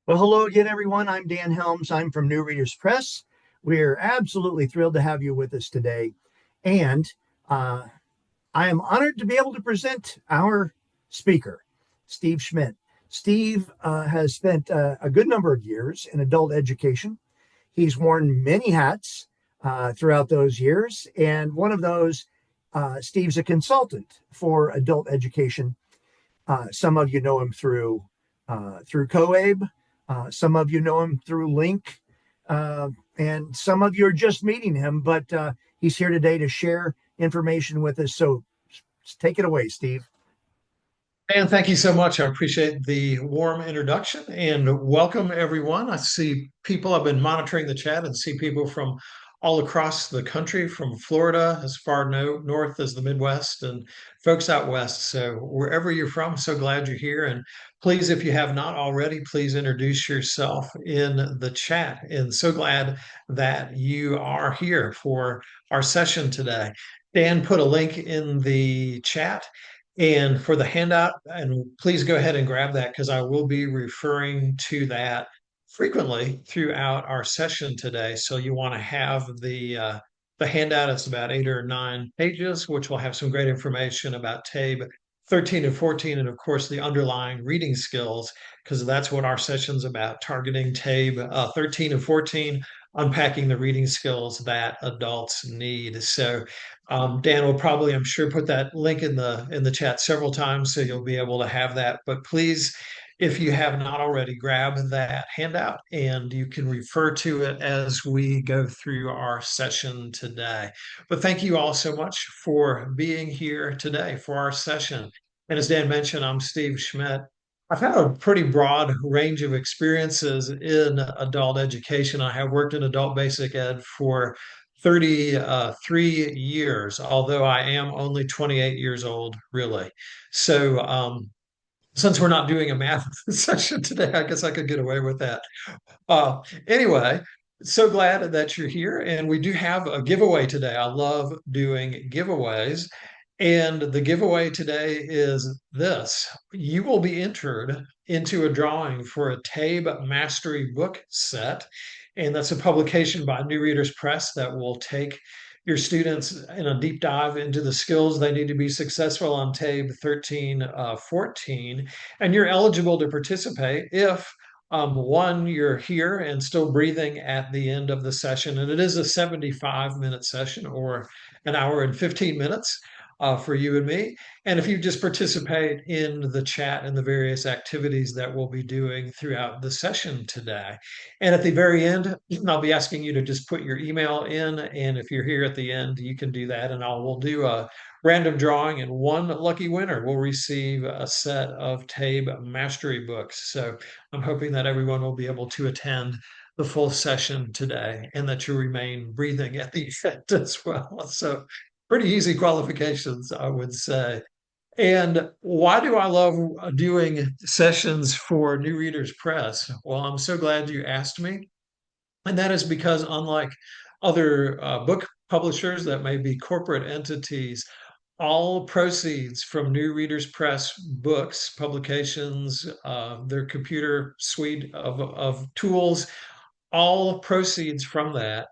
Well, hello again, everyone. I'm Dan Helms. I'm from New Readers Press. We're absolutely thrilled to have you with us today. And uh, I am honored to be able to present our speaker, Steve Schmidt. Steve has spent a good number of years in adult education. He's worn many hats throughout those years. And one of those, Steve's a consultant for adult education. Some of you know him through COABE. Some of you know him through Link, and some of you are just meeting him. But he's here today to share information with us. So take it away, Steve. And thank you so much. I appreciate the warm introduction and welcome everyone. I see people, I've been monitoring the chat and see people from all across the country, from Florida as far north as the Midwest, and folks out west. So wherever you're from, so glad you're here. And please, if you have not already, please introduce yourself in the chat. And so glad that you are here for our session today. Dan put a link in the chat and for the handout, and please go ahead and grab that because I will be referring to that frequently throughout our session today. So you want to have the handout. It's about 8 or 9 pages, which will have some great information about TABE 13 and 14, and of course the underlying reading skills, because that's what our session's about, targeting TABE 13 and 14, unpacking the reading skills that adults need. So Dan will probably, I'm sure, put that link in the chat several times, so you'll be able to have that. But please, if you have not already, grab that handout and you can refer to it as we go through our session today. But thank you all so much for being here today for our session. And as Dan mentioned, I'm Steve Schmidt. I've had a pretty broad range of experiences in adult education. I have worked in adult basic ed for 33 years, although I am only 28 years old, really. So, since we're not doing a math session today, I guess I could get away with that. Anyway, so glad that you're here. And we do have a giveaway today. I love doing giveaways. And the giveaway today is this: you will be entered into a drawing for a TABE Mastery book set. And that's a publication by New Readers Press that will take your students in a deep dive into the skills they need to be successful on TABE 13, 14. And you're eligible to participate if one, you're here and still breathing at the end of the session, and it is a 75-minute session or an hour and 15 minutes for you and me. And if you just participate in the chat and the various activities that we'll be doing throughout the session today. And at the very end, I'll be asking you to just put your email in. And if you're here at the end, you can do that. And we'll do a random drawing, and one lucky winner will receive a set of TABE mastery books. So I'm hoping that everyone will be able to attend the full session today and that you remain breathing at the end as well. So pretty easy qualifications, I would say. And why do I love doing sessions for New Readers Press? Well, I'm so glad you asked me. And that is because, unlike other book publishers that may be corporate entities, all proceeds from New Readers Press books, publications, their computer suite of tools, all proceeds from that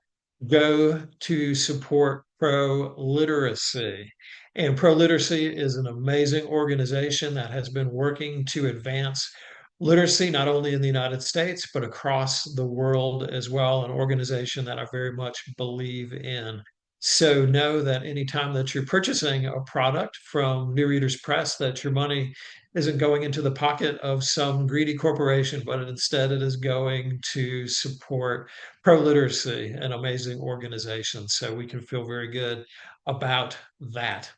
go to support pro literacy. And pro literacy is an amazing organization that has been working to advance literacy not only in the United States, but across the world as well, an organization that I very much believe in. So know that anytime that you're purchasing a product from New Readers Press, that your money isn't going into the pocket of some greedy corporation, but instead it is going to support pro literacy, an amazing organization. So we can feel very good about that.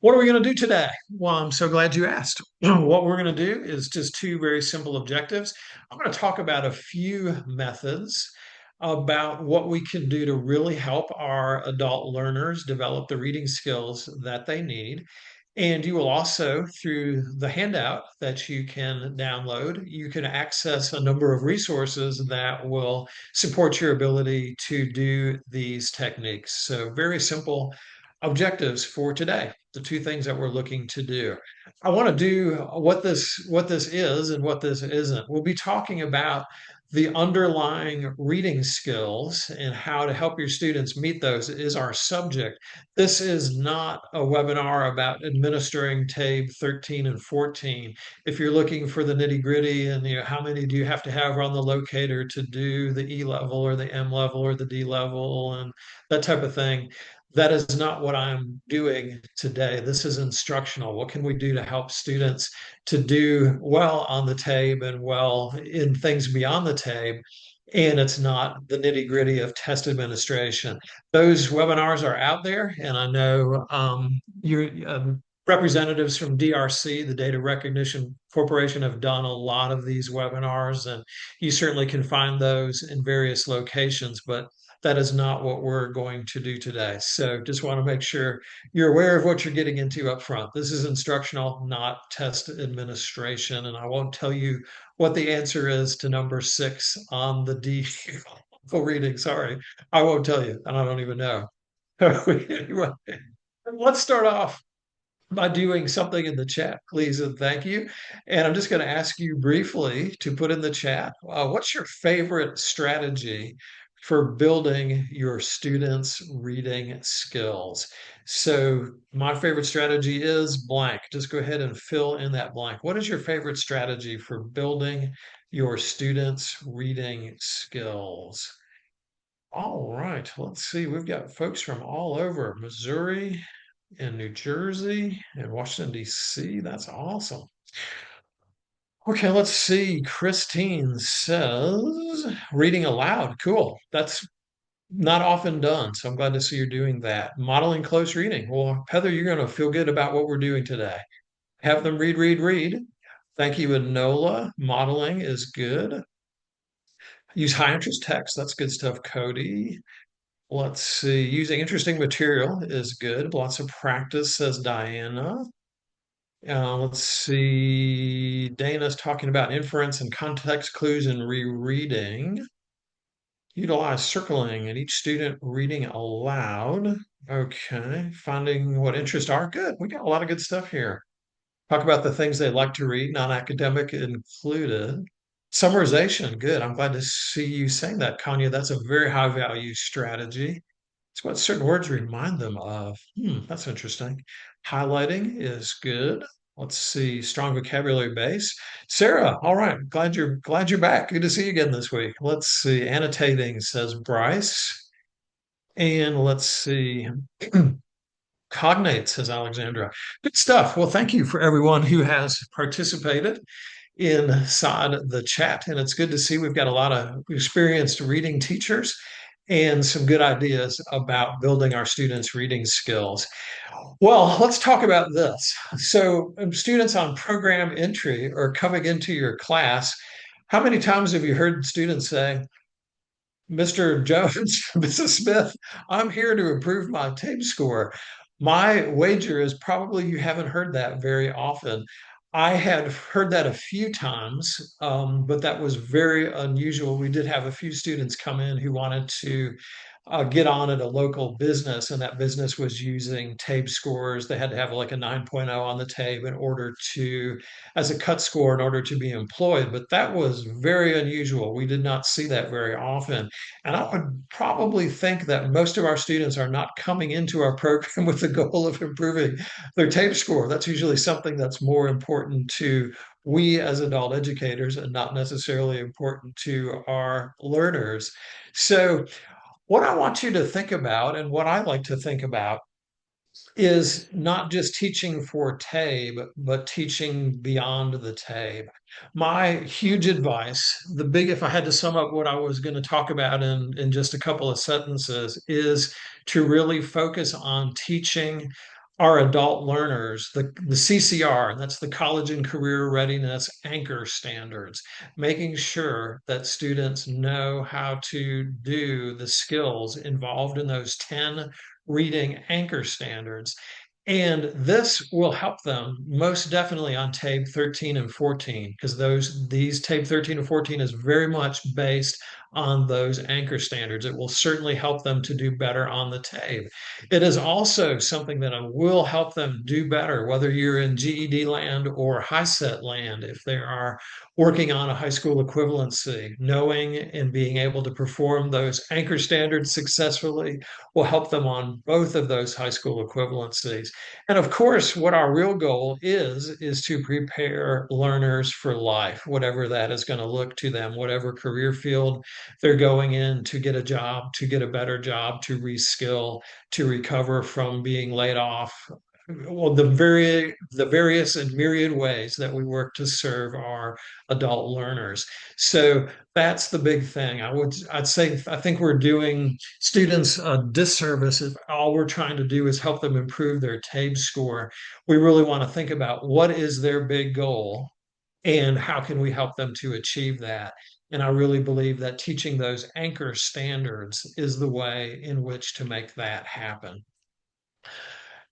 What are we going to do today? Well, I'm so glad you asked. What we're going to do is just two very simple objectives. I'm going to talk about a few methods about what we can do to really help our adult learners develop the reading skills that they need. And you will also, through the handout that you can download, you can access a number of resources that will support your ability to do these techniques. So very simple objectives for today, the two things that we're looking to do. I want to do what this is and what this isn't. We'll be talking about the underlying reading skills and how to help your students meet those is our subject. This is not a webinar about administering TABE 13 and 14. If you're looking for the nitty gritty and how many do you have to have on the locator to do the E level or the M level or the D level and that type of thing, that is not what I'm doing today. This is instructional. What can we do to help students to do well on the TABE and well in things beyond the TABE? And it's not the nitty gritty of test administration. Those webinars are out there, and I know your representatives from DRC, the Data Recognition Corporation, have done a lot of these webinars, and you certainly can find those in various locations. But that is not what we're going to do today. So just want to make sure you're aware of what you're getting into up front. This is instructional, not test administration. And I won't tell you what the answer is to number 6 on the D reading. Sorry, I won't tell you, and I don't even know. Anyway, let's start off by doing something in the chat, please, and thank you. And I'm just going to ask you briefly to put in the chat, what's your favorite strategy for building your students' reading skills? So my favorite strategy is blank. Just go ahead and fill in that blank. What is your favorite strategy for building your students' reading skills? All right, let's see. We've got folks from all over Missouri, in New Jersey and Washington, D.C. That's awesome. Okay, let's see. Christine says reading aloud. Cool. That's not often done. So I'm glad to see you're doing that. Modeling close reading. Well, Heather, you're going to feel good about what we're doing today. Have them read, read, read. Thank you, Enola. Modeling is good. Use high interest text. That's good stuff, Cody. Let's see. Using interesting material is good. Lots of practice, says Diana. Let's see. Dana's talking about inference and context clues and rereading. Utilize circling and each student reading aloud. Okay. Finding what interests are good. We got a lot of good stuff here. Talk about the things they like to read, non-academic included. Summarization. Good. I'm glad to see you saying that, Kanya. That's a very high value strategy. It's what certain words remind them of. That's interesting. Highlighting is good. Let's see, strong vocabulary base. Sarah, all right. Glad you're back. Good to see you again this week. Let's see. Annotating, says Bryce. And let's see. Cognate, says Alexandra. Good stuff. Well, thank you for everyone who has participated inside the chat. And it's good to see we've got a lot of experienced reading teachers and some good ideas about building our students' reading skills. Well, let's talk about this. So, students on program entry are coming into your class. How many times have you heard students say, Mr. Jones, Mrs. Smith, I'm here to improve my TABE score? My wager is probably you haven't heard that very often. I had heard that a few times, but that was very unusual. We did have a few students come in who wanted to get on at a local business, and that business was using TABE scores. They had to have like a 9.0 on the TABE in order to, as a cut score, in order to be employed. But that was very unusual. We did not see that very often. And I would probably think that most of our students are not coming into our program with the goal of improving their TABE score. That's usually something that's more important to we as adult educators and not necessarily important to our learners. So what I want you to think about, and what I like to think about, is not just teaching for TABE, but teaching beyond the TABE. My huge advice, if I had to sum up what I was going to talk about in just a couple of sentences, is to really focus on teaching our adult learners the CCR, and that's the College and Career Readiness Anchor Standards, making sure that students know how to do the skills involved in those 10 reading anchor standards. And this will help them most definitely on TABE 13 and 14, because these TABE 13 and 14 is very much based on those anchor standards. It will certainly help them to do better on the TABE. It is also something that will help them do better, whether you're in GED land or high set land, if they are working on a high school equivalency. Knowing and being able to perform those anchor standards successfully will help them on both of those high school equivalencies. And of course, what our real goal is to prepare learners for life, whatever that is going to look to them, whatever career field they're going in, to get a job, to get a better job, to reskill, to recover from being laid off. Well, the various and myriad ways that we work to serve our adult learners. So that's the big thing. I'd say I think we're doing students a disservice if all we're trying to do is help them improve their TABE score. We really want to think about what is their big goal and how can we help them to achieve that. And I really believe that teaching those anchor standards is the way in which to make that happen.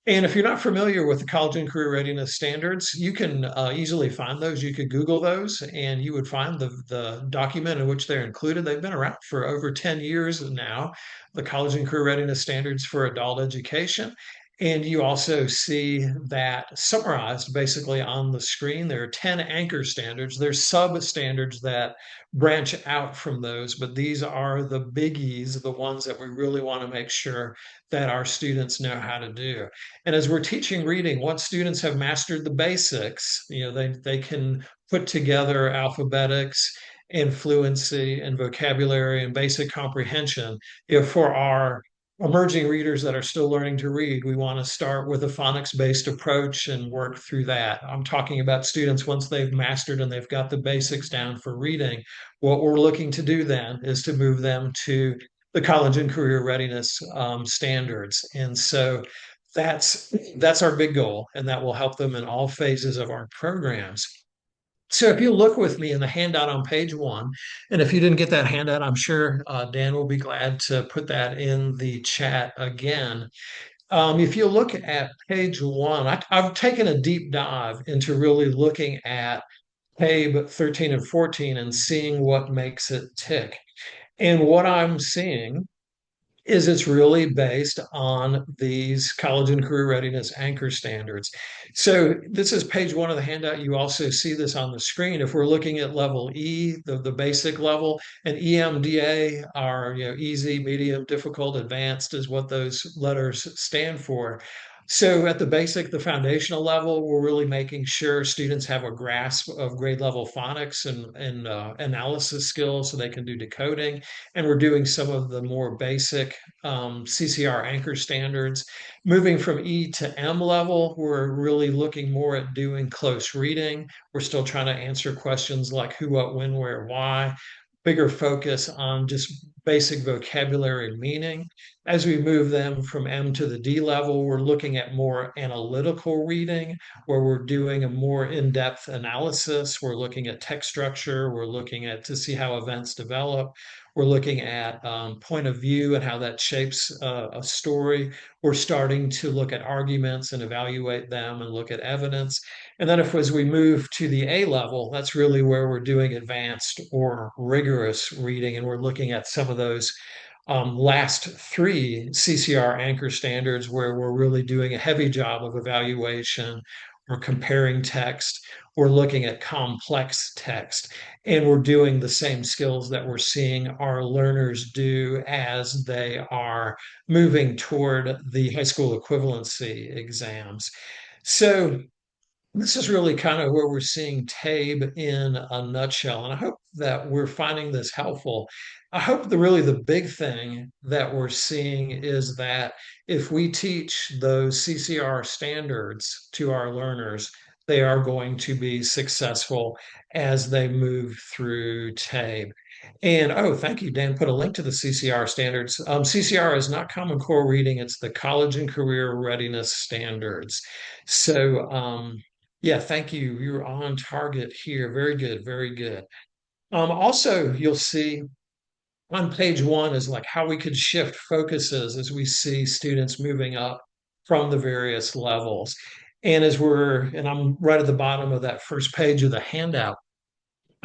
And if you're not familiar with the college and career readiness standards, you can easily find those. You could Google those and you would find the document in which they're included. They've been around for over 10 years now, the college and career readiness standards for adult education. And you also see that summarized basically on the screen. There are 10 anchor standards. There's sub standards that branch out from those, but these are the biggies, the ones that we really want to make sure that our students know how to do. And as we're teaching reading, once students have mastered the basics, they can put together alphabetics and fluency and vocabulary and basic comprehension. For our emerging readers that are still learning to read, we want to start with a phonics-based approach and work through that. I'm talking about students once they've mastered and they've got the basics down for reading. What we're looking to do then is to move them to the college and career readiness standards. And so that's our big goal, and that will help them in all phases of our programs. So if you look with me in the handout on page 1, and if you didn't get that handout, I'm sure Dan will be glad to put that in the chat again. If you look at page 1, I've taken a deep dive into really looking at TABE 13 and 14 and seeing what makes it tick. And what I'm seeing is it's really based on these college and career readiness anchor standards. So this is page 1 of the handout. You also see this on the screen. If we're looking at level E, the basic level, and EMDA are easy, medium, difficult, advanced is what those letters stand for. So at the basic, the foundational level, we're really making sure students have a grasp of grade level phonics and analysis skills so they can do decoding. And we're doing some of the more basic CCR anchor standards. Moving from E to M level, we're really looking more at doing close reading. We're still trying to answer questions like who, what, when, where, why. Bigger focus on just basic vocabulary and meaning. As we move them from M to the D level, we're looking at more analytical reading, where we're doing a more in-depth analysis. We're looking at text structure. We're looking at to see how events develop. We're looking at point of view and how that shapes a story. We're starting to look at arguments and evaluate them and look at evidence. And then as we move to the A level, that's really where we're doing advanced or rigorous reading. And we're looking at some of those last 3 CCR anchor standards where we're really doing a heavy job of evaluation. We're comparing text. We're looking at complex text. And we're doing the same skills that we're seeing our learners do as they are moving toward the high school equivalency exams. So this is really kind of where we're seeing TABE in a nutshell. And I hope that we're finding this helpful. I hope the big thing that we're seeing is that if we teach those CCR standards to our learners, they are going to be successful as they move through TABE. And oh, thank you, Dan. Put a link to the CCR standards. CCR is not Common Core Reading, it's the College and Career Readiness Standards. So, yeah, thank you. You're on target here. Very good, very good. Also, you'll see on page 1 is like how we could shift focuses as we see students moving up from the various levels. And I'm right at the bottom of that first page of the handout.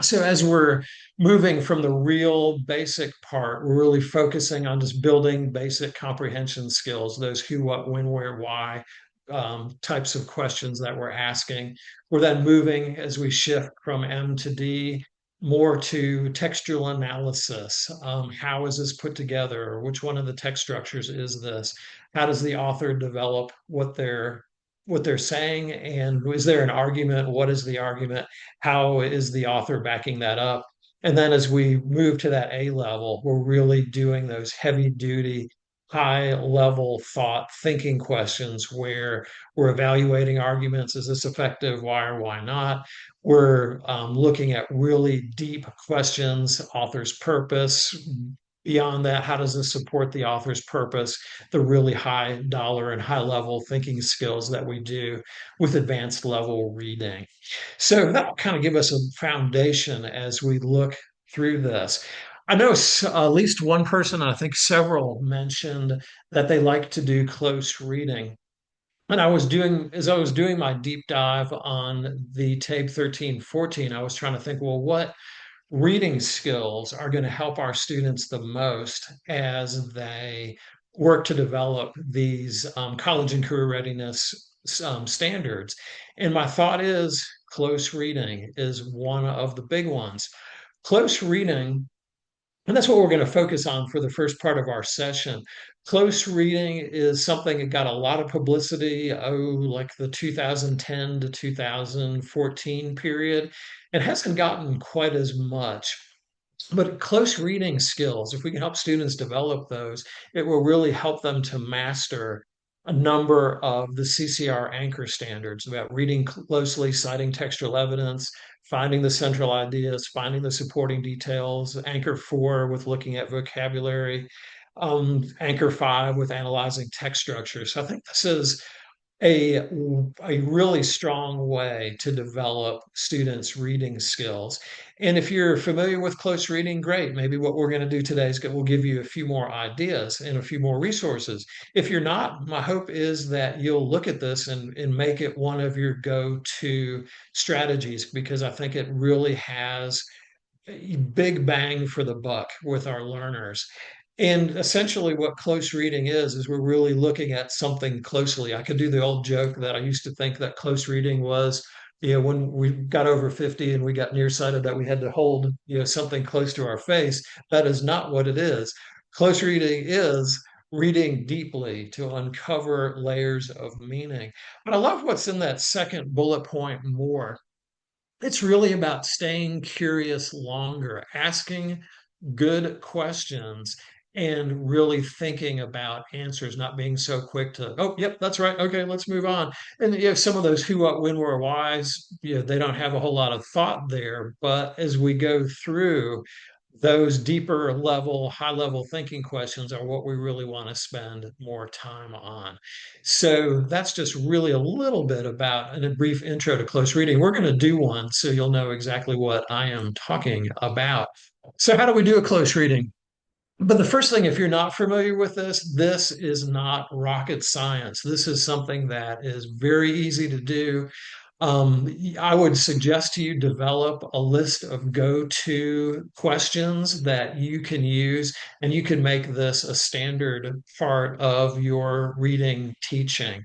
So as we're moving from the real basic part, we're really focusing on just building basic comprehension skills, those who, what, when, where, why types of questions that we're asking. We're then moving as we shift from M to D more to textual analysis. How is this put together? Which one of the text structures is this? How does the author develop what they're saying? And is there an argument? What is the argument? How is the author backing that up? And then as we move to that A level, we're really doing those heavy duty, high level thought thinking questions where we're evaluating arguments. Is this effective? Why or why not? We're looking at really deep questions, author's purpose. Beyond that, how does this support the author's purpose? The really high dollar and high level thinking skills that we do with advanced level reading. So that'll kind of give us a foundation as we look through this. I know at least one person, I think several, mentioned that they like to do close reading. And as I was doing my deep dive on the TABE 1314, I was trying to think, well, what reading skills are going to help our students the most as they work to develop these college and career readiness standards. And my thought is close reading is one of the big ones. Close reading, and that's what we're going to focus on for the first part of our session. Close reading is something that got a lot of publicity, like the 2010 to 2014 period. It hasn't gotten quite as much. But close reading skills, if we can help students develop those, it will really help them to master a number of the CCR anchor standards about reading closely, citing textual evidence, finding the central ideas, finding the supporting details, anchor 4 with looking at vocabulary, anchor 5 with analyzing text structure. So I think this is a, a really strong way to develop students' reading skills. And if you're familiar with close reading, great. Maybe what we're going to do today is we'll give you a few more ideas and a few more resources. If you're not, my hope is that you'll look at this and make it one of your go-to strategies because I think it really has a big bang for the buck with our learners. And essentially, what close reading is we're really looking at something closely. I could do the old joke that I used to think that close reading was, when we got over 50 and we got nearsighted, that we had to hold, something close to our face. That is not what it is. Close reading is reading deeply to uncover layers of meaning. But I love what's in that second bullet point more. It's really about staying curious longer, asking good questions, and really thinking about answers, not being so quick to, oh, yep, that's right. Okay, let's move on. And some of those who, what, when, where, whys, they don't have a whole lot of thought there. But as we go through, those deeper level, high level thinking questions are what we really want to spend more time on. So that's just really a little bit about a brief intro to close reading. We're going to do one so you'll know exactly what I am talking about. So, how do we do a close reading? But the first thing, if you're not familiar with this is not rocket science. This is something that is very easy to do. I would suggest to you develop a list of go-to questions that you can use, and you can make this a standard part of your reading teaching.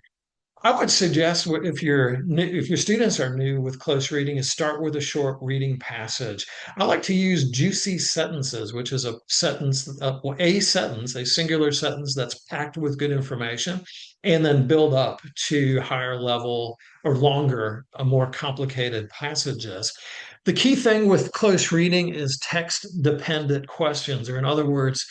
I would suggest if your students are new with close reading, is start with a short reading passage. I like to use juicy sentences, which is a singular sentence that's packed with good information, and then build up to higher level or longer, more complicated passages. The key thing with close reading is text dependent questions, or in other words,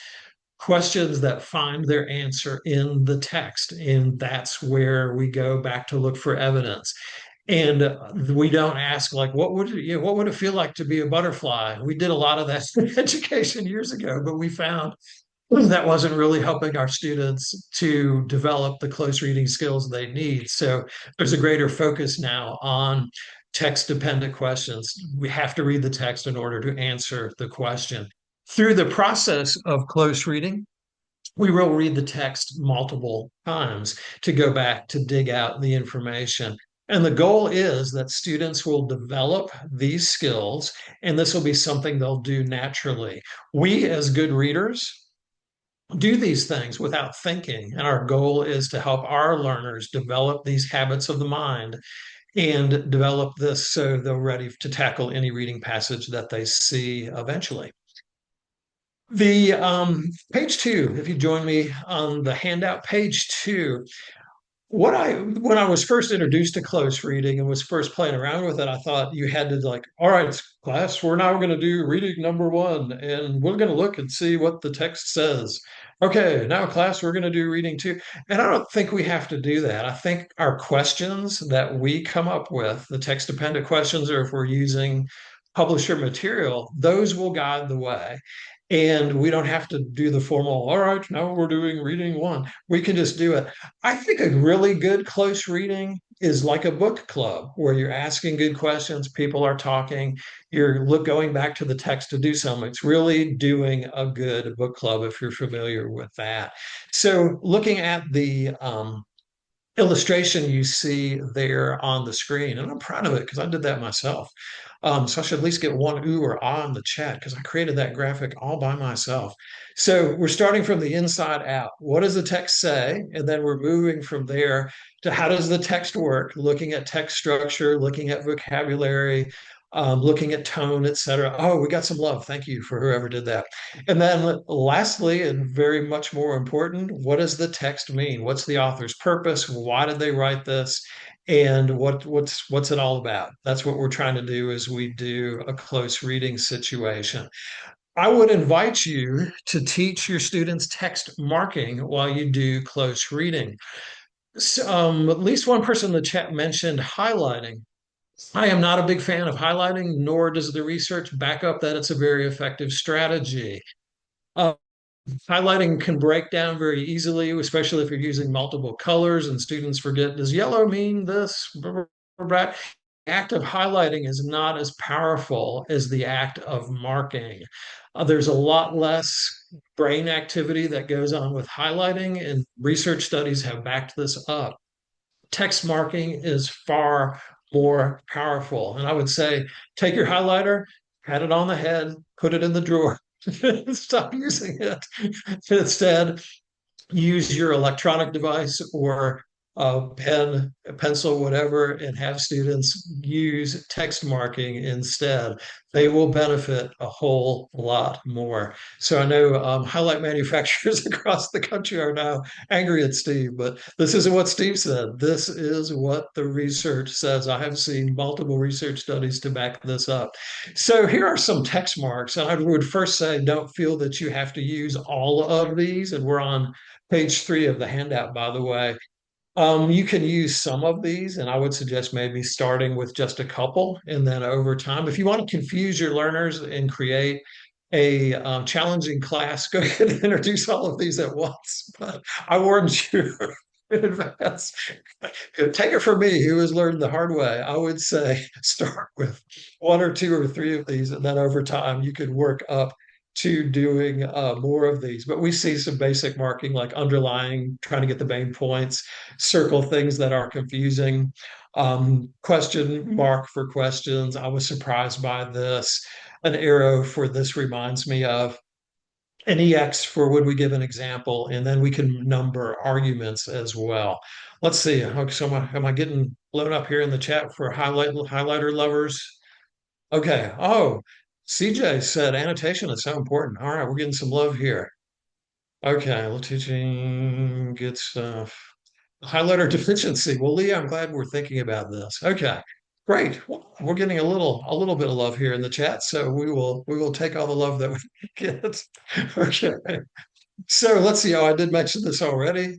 questions that find their answer in the text. And that's where we go back to look for evidence. And we don't ask like, what would it feel like to be a butterfly? We did a lot of that in education years ago, but we found that wasn't really helping our students to develop the close reading skills they need. So there's a greater focus now on text dependent questions. We have to read the text in order to answer the question. Through the process of close reading, we will read the text multiple times to go back to dig out the information. And the goal is that students will develop these skills, and this will be something they'll do naturally. We, as good readers, do these things without thinking. And our goal is to help our learners develop these habits of the mind and develop this so they're ready to tackle any reading passage that they see eventually. The page two, if you join me on the handout, page two, when I was first introduced to close reading and was first playing around with it, I thought you had to like, all right, class, we're now going to do reading number one, and we're going to look and see what the text says. Okay, now class, we're going to do reading two. And I don't think we have to do that. I think our questions that we come up with, the text dependent questions, or if we're using publisher material, those will guide the way. And we don't have to do the formal, all right, now we're doing reading one. We can just do it. I think a really good close reading is like a book club where you're asking good questions, people are talking, going back to the text to do something. It's really doing a good book club if you're familiar with that. So looking at the illustration you see there on the screen. And I'm proud of it because I did that myself. So I should at least get one ooh or ah in the chat because I created that graphic all by myself. So we're starting from the inside out. What does the text say? And then we're moving from there to how does the text work? Looking at text structure, looking at vocabulary, looking at tone, etc. Oh, we got some love. Thank you for whoever did that. And then lastly, and very much more important, what does the text mean? What's the author's purpose? Why did they write this? And what's it all about? That's what we're trying to do as we do a close reading situation. I would invite you to teach your students text marking while you do close reading. So, at least one person in the chat mentioned highlighting. I am not a big fan of highlighting, nor does the research back up that it's a very effective strategy. Uh, Highlighting can break down very easily, especially if you're using multiple colors and students forget, does yellow mean this? The act of highlighting is not as powerful as the act of marking. There's a lot less brain activity that goes on with highlighting, and research studies have backed this up. Text marking is far more powerful. And I would say take your highlighter, pat it on the head, put it in the drawer, stop using it. Instead, use your electronic device or a pen, a pencil, whatever, and have students use text marking instead. They will benefit a whole lot more. So I know highlight manufacturers across the country are now angry at Steve, but this isn't what Steve said. This is what the research says. I have seen multiple research studies to back this up. So here are some text marks. And I would first say, don't feel that you have to use all of these. And we're on page three of the handout, by the way. You can use some of these, and I would suggest maybe starting with just a couple, and then over time, if you want to confuse your learners and create a challenging class, go ahead and introduce all of these at once. But I warned you in advance. Take it from me, who has learned the hard way. I would say start with one or two or three of these, and then over time, you could work up to doing more of these. But we see some basic marking like underlying, trying to get the main points, circle things that are confusing, question mark for questions. I was surprised by this. An arrow for this reminds me of an EX for when we give an example, and then we can number arguments as well. Let's see. Okay, so am I getting blown up here in the chat for highlighter lovers? Okay. Oh, CJ said annotation is so important. All right, we're getting some love here. Okay, we're teaching good stuff. Highlighter deficiency. Well, Lee, I'm glad we're thinking about this. Okay, great. Well, we're getting a little bit of love here in the chat, so we will take all the love that we get. Okay. So let's see. Oh, I did mention this already,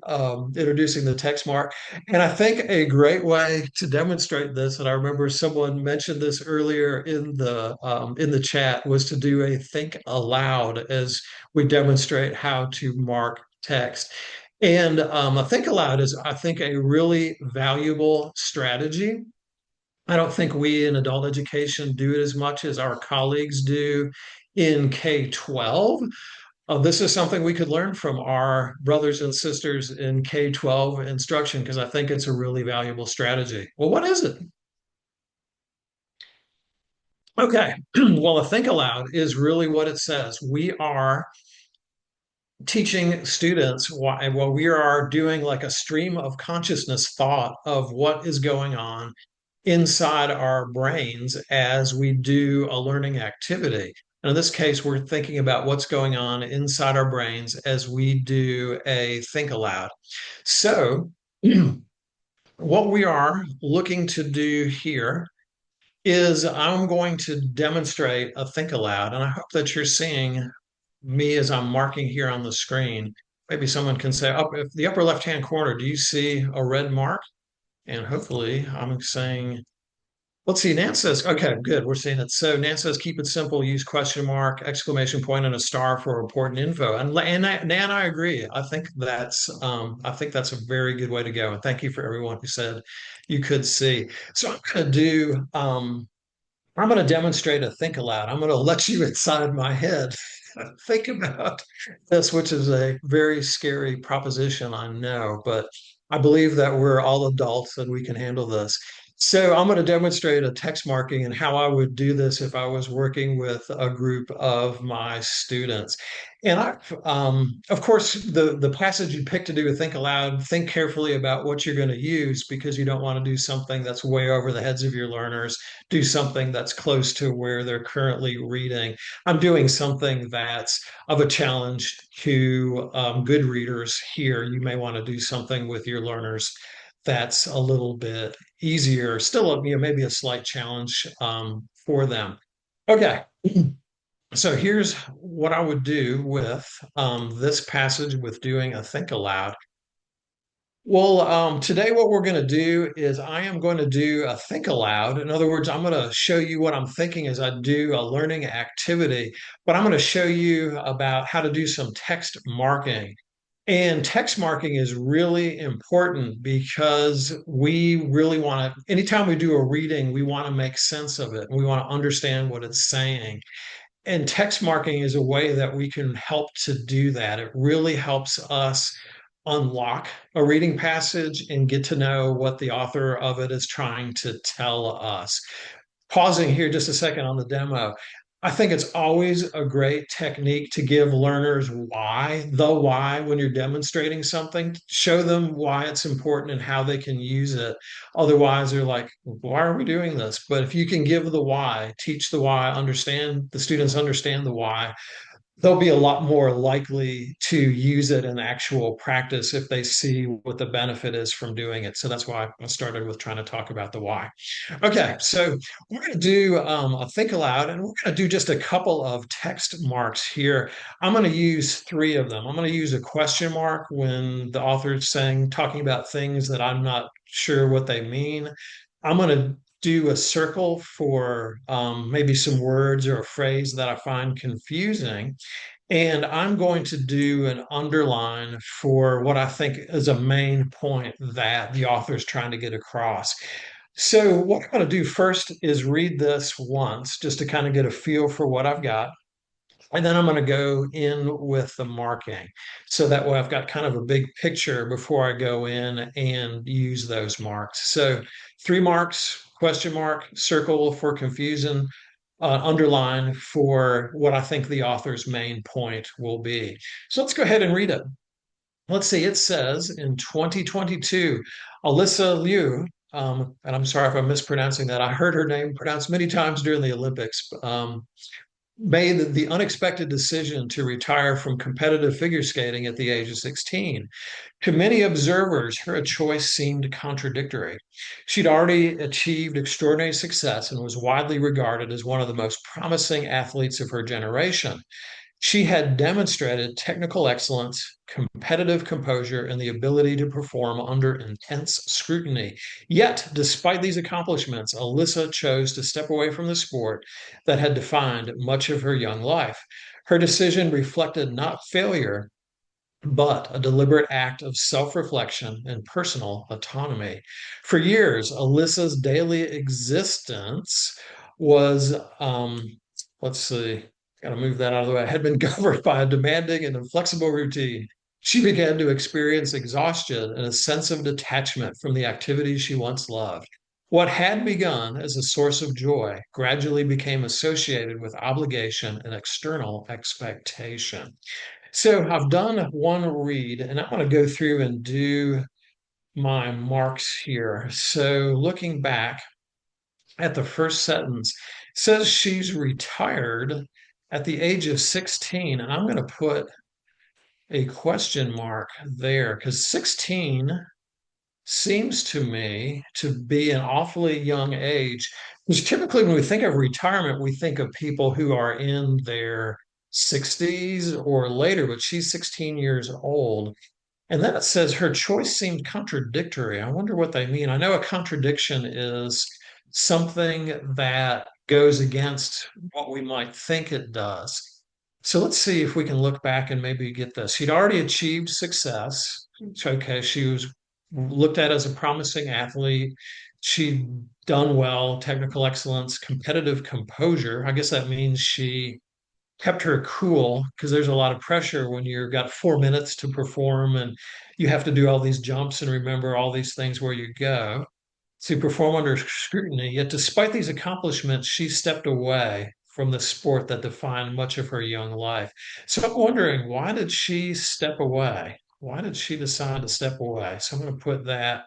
introducing the text mark. And I think a great way to demonstrate this, and I remember someone mentioned this earlier in the chat, was to do a think aloud as we demonstrate how to mark text. And a think aloud is, I think, a really valuable strategy. I don't think we in adult education do it as much as our colleagues do in K-12. This is something we could learn from our brothers and sisters in K-12 instruction because I think it's a really valuable strategy. Well, what is it? Okay, well, a think aloud is really what it says. We are teaching students why, well, we are doing like a stream of consciousness thought of what is going on inside our brains as we do a learning activity. And in this case, we're thinking about what's going on inside our brains as we do a think aloud. So, what we are looking to do here is I'm going to demonstrate a think aloud, and I hope that you're seeing me as I'm marking here on the screen. Maybe someone can say, up if the upper left-hand corner, do you see a red mark? And hopefully I'm saying, let's see, Nan says, okay, good, we're seeing it. So Nan says, keep it simple, use question mark, exclamation point, and a star for important info. And Nan, I agree. I think that's a very good way to go. And thank you for everyone who said you could see. So I'm going to demonstrate a think aloud. I'm going to let you inside my head think about this, which is a very scary proposition, I know, but I believe that we're all adults and we can handle this. So I'm going to demonstrate a text marking and how I would do this if I was working with a group of my students. And of course, the passage you pick to do a think aloud, think carefully about what you're going to use because you don't want to do something that's way over the heads of your learners. Do something that's close to where they're currently reading. I'm doing something that's of a challenge to good readers here. You may want to do something with your learners that's a little bit easier, still maybe a slight challenge for them. Okay, so here's what I would do with this passage with doing a think aloud. Well, today what we're going to do is I am going to do a think aloud. In other words, I'm going to show you what I'm thinking as I do a learning activity, but I'm going to show you about how to do some text marking. And text marking is really important because we really want to, anytime we do a reading, we want to make sense of it. We want to understand what it's saying. And text marking is a way that we can help to do that. It really helps us unlock a reading passage and get to know what the author of it is trying to tell us. Pausing here just a second on the demo. I think it's always a great technique to give learners the why when you're demonstrating something. Show them why it's important and how they can use it. Otherwise, they're like, why are we doing this? But if you can give the why, teach the why, understand the students understand the why, they'll be a lot more likely to use it in actual practice if they see what the benefit is from doing it. So that's why I started with trying to talk about the why. Okay, so we're going to do a think aloud, and we're going to do just a couple of text marks here. I'm going to use three of them. I'm going to use a question mark when the author is talking about things that I'm not sure what they mean. I'm going to do a circle for maybe some words or a phrase that I find confusing. And I'm going to do an underline for what I think is a main point that the author is trying to get across. So, what I'm going to do first is read this once just to kind of get a feel for what I've got. And then I'm going to go in with the marking. So that way I've got kind of a big picture before I go in and use those marks. So 3 marks, question mark, circle for confusion, underline for what I think the author's main point will be. So let's go ahead and read it. Let's see, it says in 2022, Alyssa Liu, and I'm sorry if I'm mispronouncing that. I heard her name pronounced many times during the Olympics. Made the unexpected decision to retire from competitive figure skating at the age of 16. To many observers, her choice seemed contradictory. She'd already achieved extraordinary success and was widely regarded as one of the most promising athletes of her generation. She had demonstrated technical excellence, competitive composure, and the ability to perform under intense scrutiny. Yet, despite these accomplishments, Alyssa chose to step away from the sport that had defined much of her young life. Her decision reflected not failure, but a deliberate act of self reflection and personal autonomy. For years, Alyssa's daily existence was, let's see, got to move that out of the way, had been governed by a demanding and inflexible routine. She began to experience exhaustion and a sense of detachment from the activities she once loved. What had begun as a source of joy gradually became associated with obligation and external expectation. So I've done one read, and I'm going to go through and do my marks here. So looking back at the first sentence, it says she's retired at the age of 16, and I'm going to put a question mark there because 16 seems to me to be an awfully young age. Because typically, when we think of retirement, we think of people who are in their 60s or later, but she's 16 years old. And then it says her choice seemed contradictory. I wonder what they mean. I know a contradiction is something that goes against what we might think it does. So let's see if we can look back and maybe get this. She'd already achieved success. Okay, she was looked at as a promising athlete. She'd done well, technical excellence, competitive composure. I guess that means she kept her cool because there's a lot of pressure when you've got 4 minutes to perform and you have to do all these jumps and remember all these things where you go to perform under scrutiny. Yet, despite these accomplishments, she stepped away from the sport that defined much of her young life. So I'm wondering, why did she step away? Why did she decide to step away? So I'm going to put that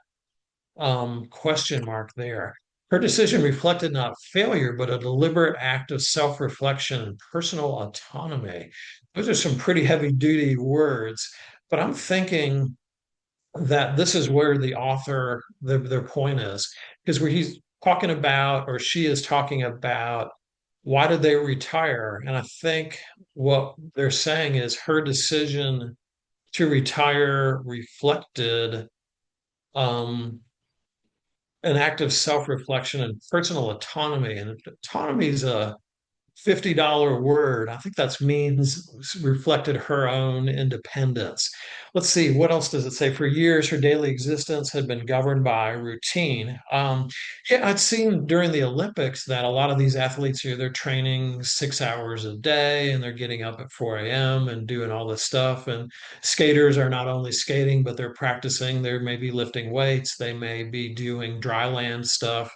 question mark there. Her decision reflected not failure, but a deliberate act of self reflection and personal autonomy. Those are some pretty heavy duty words, but I'm thinking that this is where the author, their point is, because where he's talking about, or she is talking about, why did they retire? And I think what they're saying is her decision to retire reflected um, an act of self-reflection and personal autonomy. And autonomy is a $50 word. I think that means reflected her own independence. Let's see, what else does it say? For years, her daily existence had been governed by routine. Yeah, I'd seen during the Olympics that a lot of these athletes here, they're training 6 hours a day and they're getting up at 4 a.m. and doing all this stuff. And skaters are not only skating, but they're practicing. They may be lifting weights, they may be doing dry land stuff.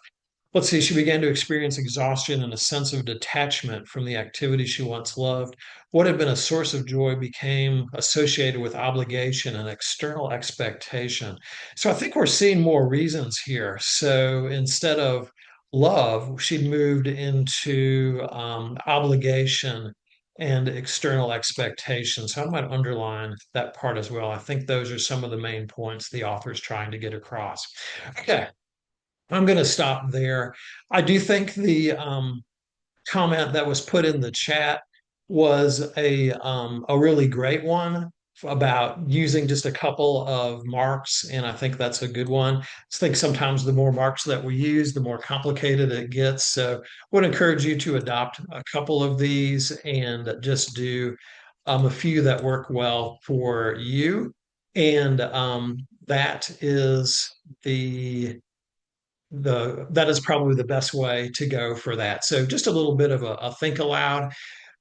Let's see, she began to experience exhaustion and a sense of detachment from the activity she once loved. What had been a source of joy became associated with obligation and external expectation. So I think we're seeing more reasons here. So instead of love, she moved into obligation and external expectation. So I might underline that part as well. I think those are some of the main points the author's trying to get across. Okay, I'm going to stop there. I do think the comment that was put in the chat was a really great one about using just a couple of marks, and I think that's a good one. I think sometimes the more marks that we use, the more complicated it gets. So, I would encourage you to adopt a couple of these and just do a few that work well for you. And that is the that is probably the best way to go for that. So just a little bit of a think aloud.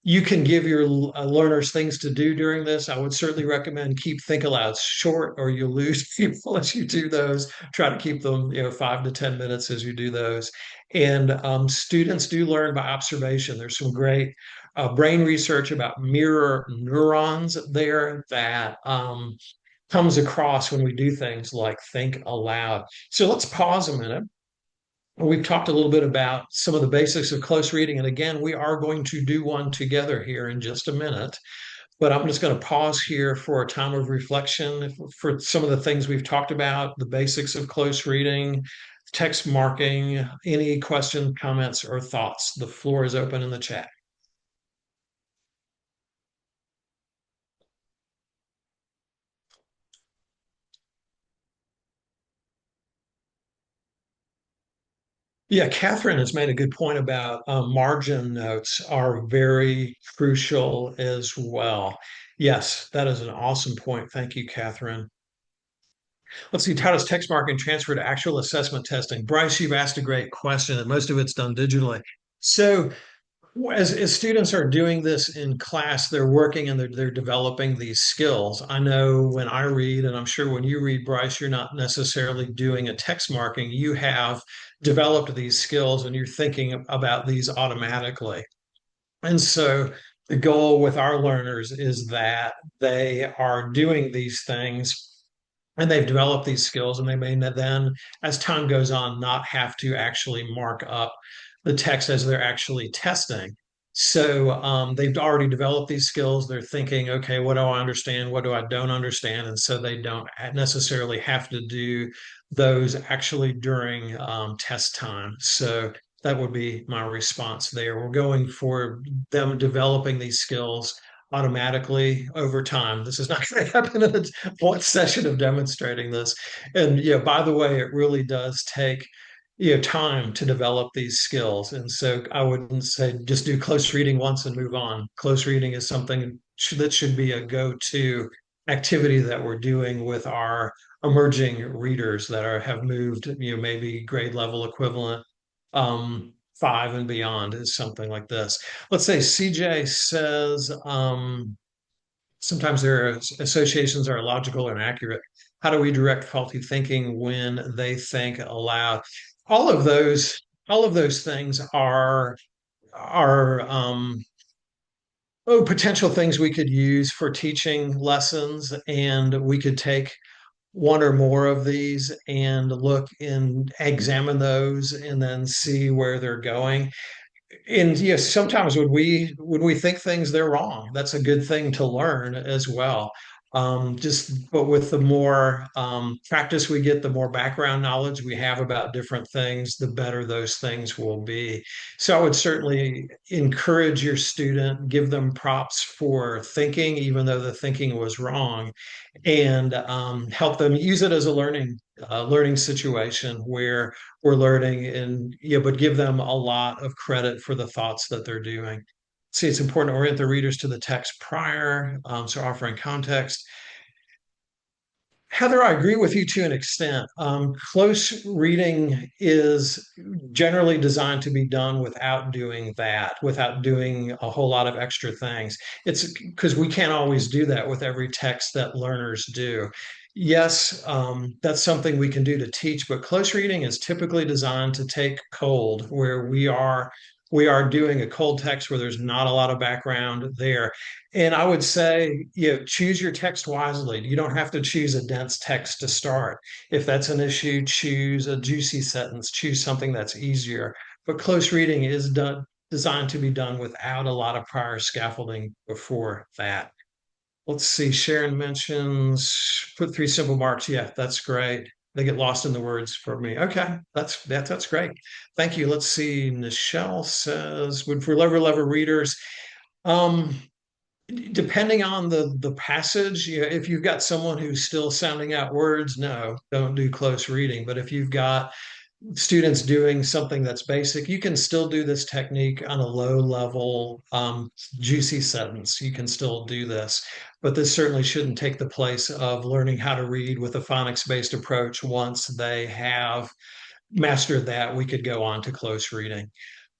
You can give your learners things to do during this. I would certainly recommend keep think alouds short, or you lose people as you do those. Try to keep them, 5 to 10 minutes as you do those. And students do learn by observation. There's some great brain research about mirror neurons there that comes across when we do things like think aloud. So let's pause a minute. We've talked a little bit about some of the basics of close reading. And again, we are going to do one together here in just a minute. But I'm just going to pause here for a time of reflection for some of the things we've talked about, the basics of close reading, text marking, any questions, comments, or thoughts. The floor is open in the chat. Yeah, Catherine has made a good point about margin notes are very crucial as well. Yes, that is an awesome point. Thank you, Catherine. Let's see, how does text marking transfer to actual assessment testing? Bryce, you've asked a great question, and most of it's done digitally. So As students are doing this in class, they're working and they're developing these skills. I know when I read, and I'm sure when you read, Bryce, you're not necessarily doing a text marking. You have developed these skills and you're thinking about these automatically. And so the goal with our learners is that they are doing these things and they've developed these skills, and they may then, as time goes on, not have to actually mark up the text as they're actually testing. So they've already developed these skills. They're thinking, okay, what do I understand? What do I don't understand? And so they don't necessarily have to do those actually during test time. So that would be my response there. We're going for them developing these skills automatically over time. This is not going to happen in one session of demonstrating this. And by the way, it really does take time to develop these skills. And so I wouldn't say just do close reading once and move on. Close reading is something that should be a go-to activity that we're doing with our emerging readers that have moved, maybe grade level equivalent five and beyond is something like this. Let's say CJ says sometimes their associations are illogical or inaccurate. How do we direct faulty thinking when they think aloud? All of those, all of those things are potential things we could use for teaching lessons, and we could take one or more of these and look and examine those and then see where they're going. And yes, sometimes when we think things, they're wrong. That's a good thing to learn as well. But with the more practice we get, the more background knowledge we have about different things, the better those things will be. So I would certainly encourage your student, give them props for thinking, even though the thinking was wrong, and help them use it as a learning situation where we're learning, and but give them a lot of credit for the thoughts that they're doing. See, it's important to orient the readers to the text prior, so offering context. Heather, I agree with you to an extent. Close reading is generally designed to be done without doing that, without doing a whole lot of extra things. It's because we can't always do that with every text that learners do. Yes, that's something we can do to teach, but close reading is typically designed to take cold, where we are doing a cold text where there's not a lot of background there. And I would say, choose your text wisely. You don't have to choose a dense text to start. If that's an issue, choose a juicy sentence, choose something that's easier. But close reading is designed to be done without a lot of prior scaffolding before that. Let's see. Sharon mentions put three simple marks. Yeah, that's great. They get lost in the words for me. Okay, that's great. Thank you. Let's see. Nichelle says, would for lever readers. Um, Depending on the passage, if you've got someone who's still sounding out words, no, don't do close reading. But if you've got students doing something that's basic, you can still do this technique on a low level, juicy sentence. You can still do this, but this certainly shouldn't take the place of learning how to read with a phonics based approach. Once they have mastered that, we could go on to close reading.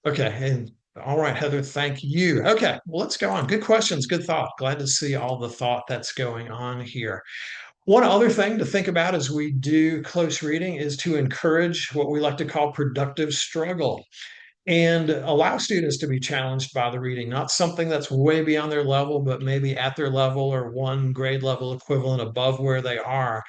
Okay. And all right, Heather, thank you. Okay, well, let's go on. Good questions, good thought. Glad to see all the thought that's going on here. One other thing to think about as we do close reading is to encourage what we like to call productive struggle and allow students to be challenged by the reading, not something that's way beyond their level, but maybe at their level or one grade level equivalent above where they are.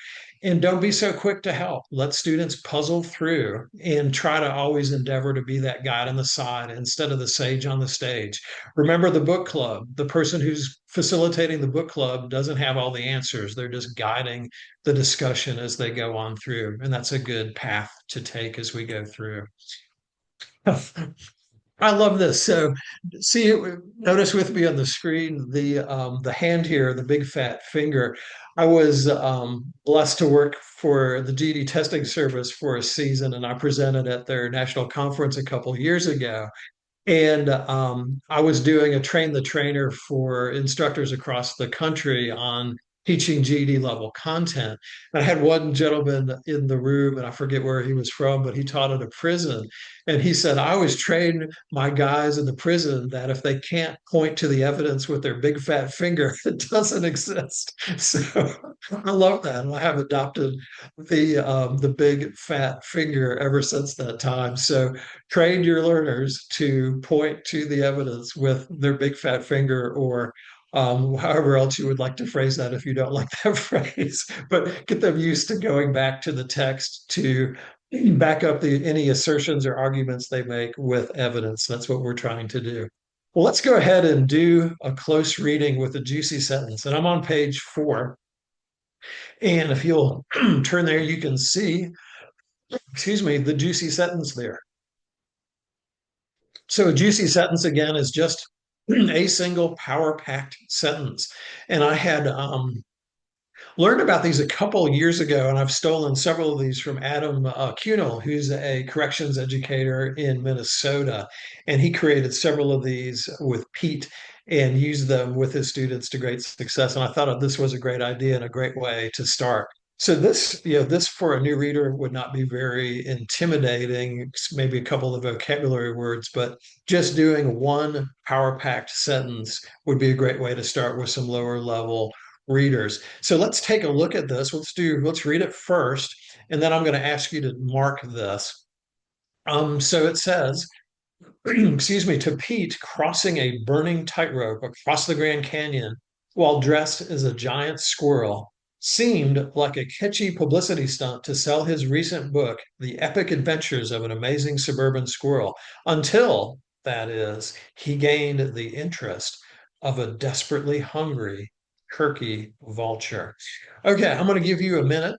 And don't be so quick to help. Let students puzzle through and try to always endeavor to be that guide on the side instead of the sage on the stage. Remember the book club. The person who's facilitating the book club doesn't have all the answers. They're just guiding the discussion as they go on through. And that's a good path to take as we go through. I love this. So, see, notice with me on the screen the hand here, the big fat finger. I was blessed to work for the GED testing service for a season, and I presented at their national conference a couple of years ago. And I was doing a train the trainer for instructors across the country on teaching GED level content. And I had one gentleman in the room, and I forget where he was from, but he taught at a prison. And he said, I always train my guys in the prison that if they can't point to the evidence with their big fat finger, it doesn't exist. So I love that. And I have adopted the big fat finger ever since that time. So train your learners to point to the evidence with their big fat finger, or however else you would like to phrase that if you don't like that phrase, but get them used to going back to the text to back up any assertions or arguments they make with evidence. That's what we're trying to do. Well, let's go ahead and do a close reading with a juicy sentence. And I'm on page 4. And if you'll turn there, you can see, excuse me, the juicy sentence there. So a juicy sentence again is just a single power-packed sentence. And I had learned about these a couple years ago, and I've stolen several of these from Adam Cunell, who's a corrections educator in Minnesota. And he created several of these with Pete and used them with his students to great success. And I thought this was a great idea and a great way to start. So this for a new reader would not be very intimidating, maybe a couple of vocabulary words, but just doing one power-packed sentence would be a great way to start with some lower level readers. So let's take a look at this. Let's read it first, and then I'm going to ask you to mark this. So it says, excuse me, to Pete, crossing a burning tightrope across the Grand Canyon while dressed as a giant squirrel seemed like a catchy publicity stunt to sell his recent book, The Epic Adventures of an Amazing Suburban Squirrel, until, that is, he gained the interest of a desperately hungry turkey vulture. Okay, I'm going to give you a minute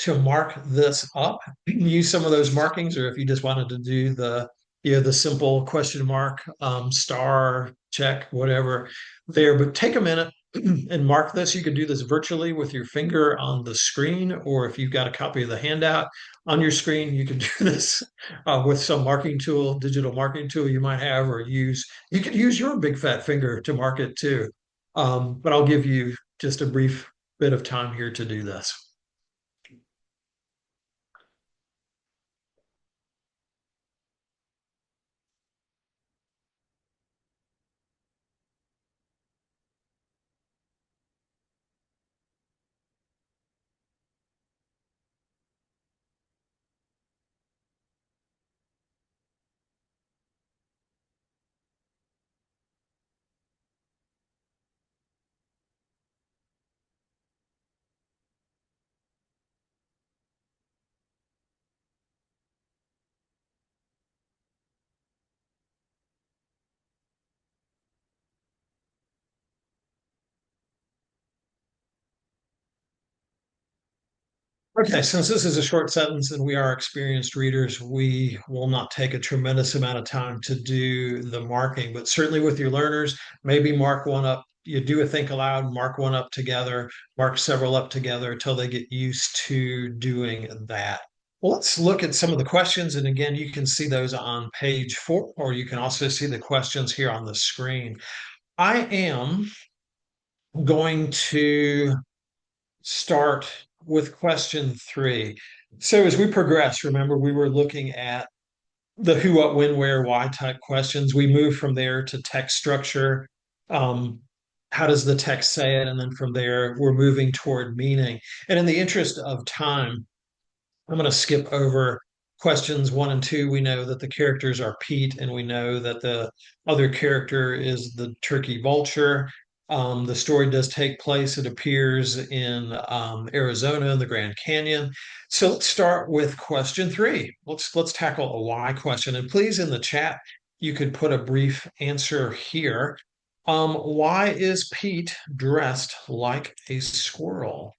to mark this up. Use some of those markings, or if you just wanted to do the simple question mark, star, check, whatever there. But take a minute and mark this. You can do this virtually with your finger on the screen, or if you've got a copy of the handout on your screen, you can do this with some marking tool, digital marking tool you might have, or you could use your big fat finger to mark it too. But I'll give you just a brief bit of time here to do this. Okay, since this is a short sentence and we are experienced readers, we will not take a tremendous amount of time to do the marking, but certainly with your learners, maybe mark one up. You do a think aloud, mark one up together, mark several up together until they get used to doing that. Well, let's look at some of the questions. And again, you can see those on page 4, or you can also see the questions here on the screen. I am going to start with question 3. So as we progress, remember we were looking at the who, what, when, where, why type questions. We move from there to text structure. Um, how does the text say it? And then from there, we're moving toward meaning. And in the interest of time, I'm going to skip over questions 1 and 2. We know that the characters are Pete, and we know that the other character is the turkey vulture. The story does take place, it appears in Arizona in the Grand Canyon. So let's start with question 3. Let's tackle a why question. And please, in the chat, you could put a brief answer here. Why is Pete dressed like a squirrel?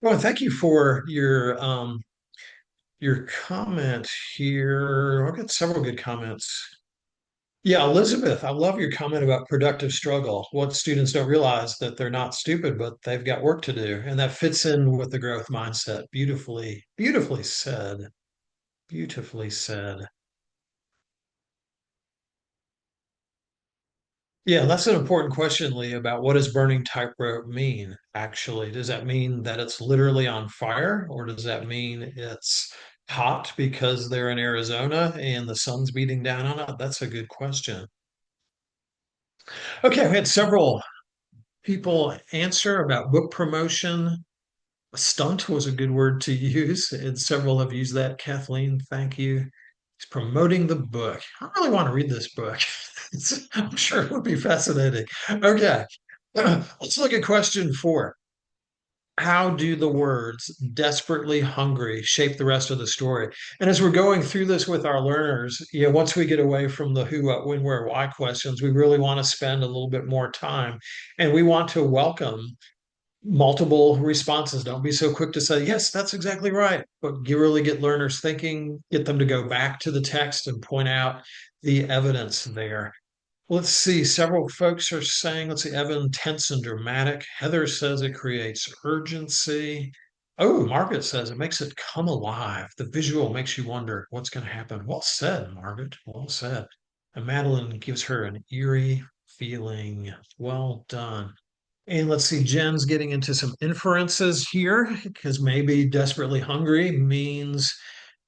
Well, thank you for your comment here. I've got several good comments. Yeah, Elizabeth, I love your comment about productive struggle. What students don't realize that they're not stupid, but they've got work to do. And that fits in with the growth mindset. Beautifully, beautifully said. Beautifully said. Yeah, that's an important question, Lee, about what does burning tightrope mean, actually? Does that mean that it's literally on fire, or does that mean it's hot because they're in Arizona and the sun's beating down on it? That's a good question. Okay, we had several people answer about book promotion. Stunt was a good word to use, and several have used that. Kathleen, thank you. He's promoting the book. I really want to read this book. I'm sure it would be fascinating. Okay, let's look at question four. How do the words desperately hungry shape the rest of the story? And as we're going through this with our learners, once we get away from the who, what, when, where, why questions, we really want to spend a little bit more time and we want to welcome multiple responses. Don't be so quick to say, yes, that's exactly right. But you really get learners thinking, get them to go back to the text and point out the evidence there. Let's see, several folks are saying, let's see, Evan, tense and dramatic. Heather says it creates urgency. Oh, Margaret says it makes it come alive. The visual makes you wonder what's going to happen. Well said, Margaret. Well said. And Madeline gives her an eerie feeling. Well done. And let's see, Jen's getting into some inferences here because maybe desperately hungry means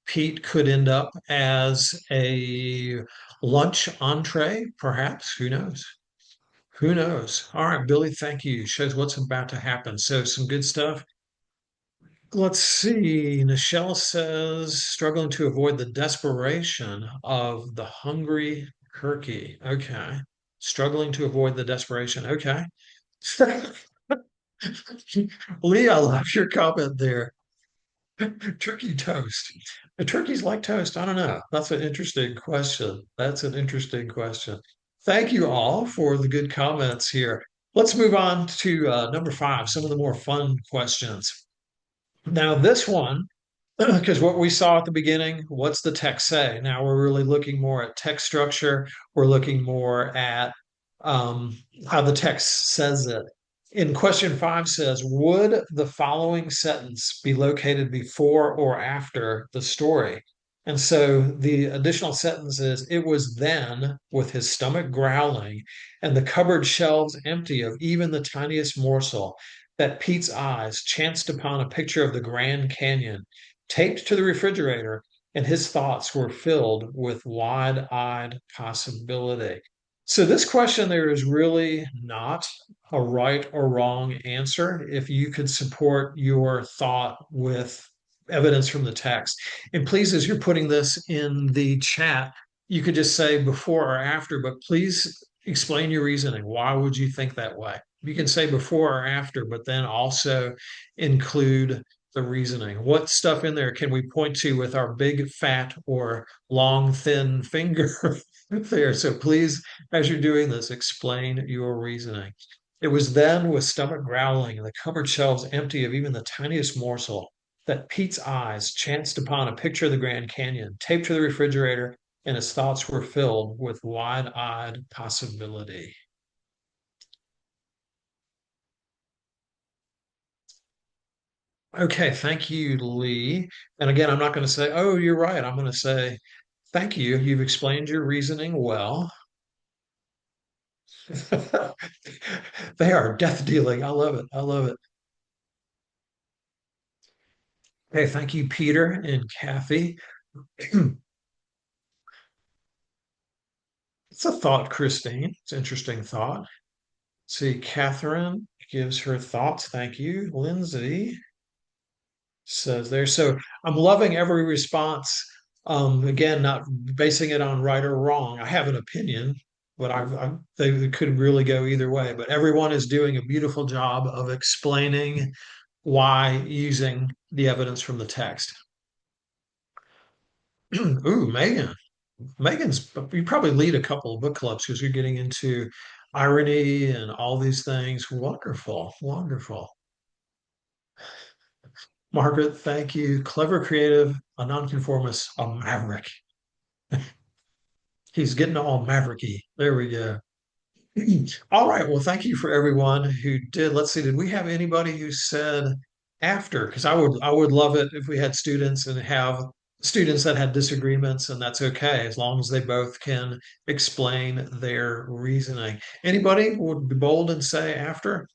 Pete could end up as a lunch entree, perhaps. Who knows? Who knows? All right, Billy, thank you. Shows what's about to happen. So, some good stuff. Let's see. Nichelle says, struggling to avoid the desperation of the hungry turkey. Okay. Struggling to avoid the desperation. Okay. Lee, I love your comment there. Turkey toast. The turkeys like toast. I don't know. That's an interesting question. That's an interesting question. Thank you all for the good comments here. Let's move on to number five, some of the more fun questions. Now, this one, because what we saw at the beginning, what's the text say? Now we're really looking more at text structure. We're looking more at um, how the text says it. In question five says, would the following sentence be located before or after the story? And so the additional sentence is, it was then, with his stomach growling and the cupboard shelves empty of even the tiniest morsel, that Pete's eyes chanced upon a picture of the Grand Canyon taped to the refrigerator, and his thoughts were filled with wide eyed possibility. So, this question, there is really not a right or wrong answer if you could support your thought with evidence from the text. And please, as you're putting this in the chat, you could just say before or after, but please explain your reasoning. Why would you think that way? You can say before or after, but then also include the reasoning. What stuff in there can we point to with our big, fat, or long, thin finger there? So please, as you're doing this, explain your reasoning. It was then, with stomach growling and the cupboard shelves empty of even the tiniest morsel, that Pete's eyes chanced upon a picture of the Grand Canyon taped to the refrigerator, and his thoughts were filled with wide eyed possibility. Okay, thank you, Lee. And again, I'm not going to say, oh, you're right. I'm going to say, thank you. You've explained your reasoning well. They are death dealing. I love it. I love it. Okay, thank you, Peter and Kathy. It's a thought, Christine. It's an interesting thought. See, Catherine gives her thoughts. Thank you. Lindsay says there. So I'm loving every response. Again, not basing it on right or wrong. I have an opinion, but they could really go either way. But everyone is doing a beautiful job of explaining why using the evidence from the text. Ooh, Megan. Megan's, you probably lead a couple of book clubs because you're getting into irony and all these things. Wonderful, wonderful. Margaret, thank you. Clever, creative, a nonconformist, a maverick. He's getting all mavericky. There we go. All right. Well, thank you for everyone who did. Let's see. Did we have anybody who said after? Because I would love it if we had students and have students that had disagreements, and that's okay as long as they both can explain their reasoning. Anybody would be bold and say after?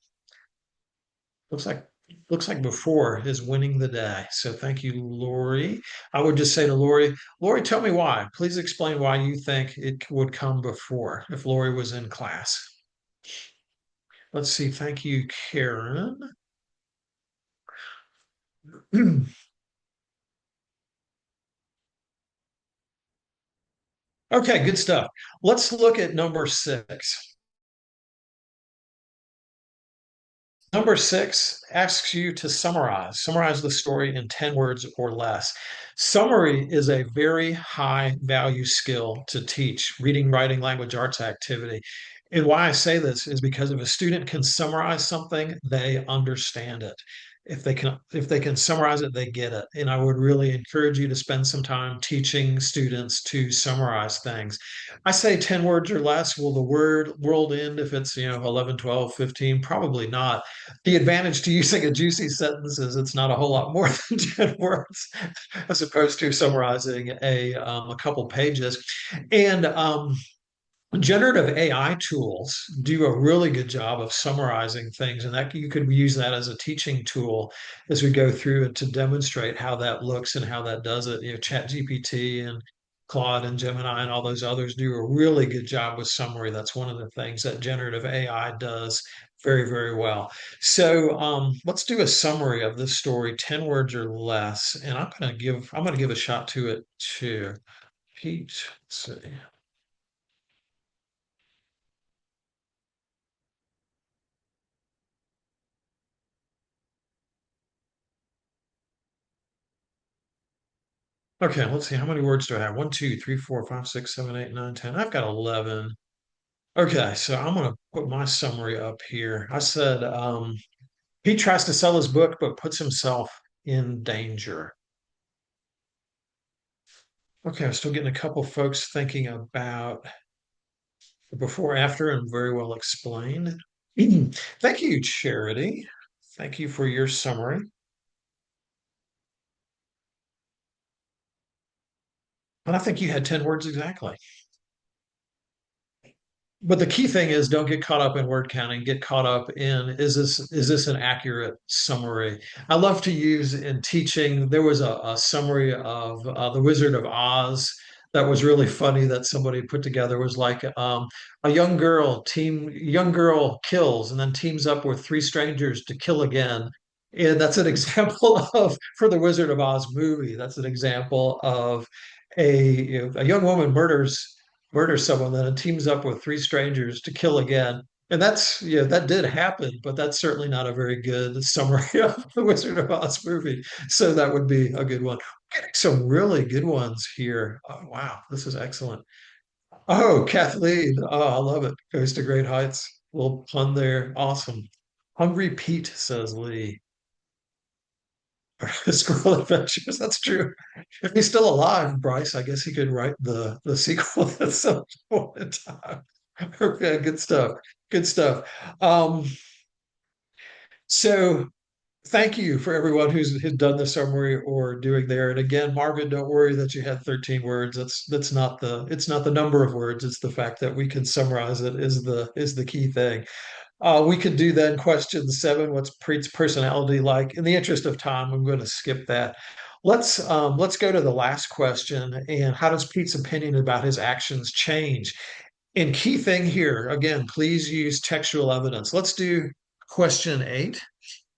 Looks like looks like before is winning the day. So thank you, Lori. I would just say to Lori, Lori, tell me why. Please explain why you think it would come before if Lori was in class. Let's see. Thank you, Karen. Okay, good stuff. Let's look at number six. Number six asks you to summarize the story in 10 words or less. Summary is a very high value skill to teach, reading, writing, language arts activity. And why I say this is because if a student can summarize something, they understand it. If they can summarize it, they get it. And I would really encourage you to spend some time teaching students to summarize things. I say 10 words or less. Will the world end if it's, 11, 12, 15? Probably not. The advantage to using a juicy sentence is it's not a whole lot more than 10 words as opposed to summarizing a couple pages. And generative AI tools do a really good job of summarizing things, and that you could use that as a teaching tool as we go through and to demonstrate how that looks and how that does it. Chat GPT and Claude and Gemini and all those others do a really good job with summary. That's one of the things that generative AI does very, very well. So let's do a summary of this story, 10 words or less. And I'm gonna give a shot to it too. Pete, let's see. Okay, let's see. How many words do I have? One, two, three, four, five, six, seven, eight, nine, 10. I've got 11. Okay, so I'm going to put my summary up here. I said he tries to sell his book, but puts himself in danger. Okay, I'm still getting a couple folks thinking about the before, after, and very well explained. Thank you, Charity. Thank you for your summary. And I think you had 10 words exactly. But the key thing is don't get caught up in word counting, get caught up in is this an accurate summary. I love to use in teaching. There was a summary of the Wizard of Oz that was really funny that somebody put together. It was like a young girl kills and then teams up with three strangers to kill again. And that's an example of for the Wizard of Oz movie. That's an example of a young woman murders someone, then it teams up with three strangers to kill again. And that did happen, but that's certainly not a very good summary of the Wizard of Oz movie. So that would be a good one. Getting some really good ones here. Oh, wow, this is excellent. Oh, Kathleen. Oh, I love it. Goes to great heights. Little pun there. Awesome. Hungry Pete, says Lee. School Adventures. That's true. If he's still alive, Bryce, I guess he could write the sequel at some point in time. Okay, good stuff. Good stuff. Um, so thank you for everyone who's done the summary or doing there. And again, Marvin, don't worry that you had 13 words. That's not the number of words. It's the fact that we can summarize it is the key thing. We could do then question seven. What's Preet's personality like? In the interest of time, I'm going to skip that. Let's go to the last question. And how does Pete's opinion about his actions change? And key thing here, again, please use textual evidence. Let's do question 8.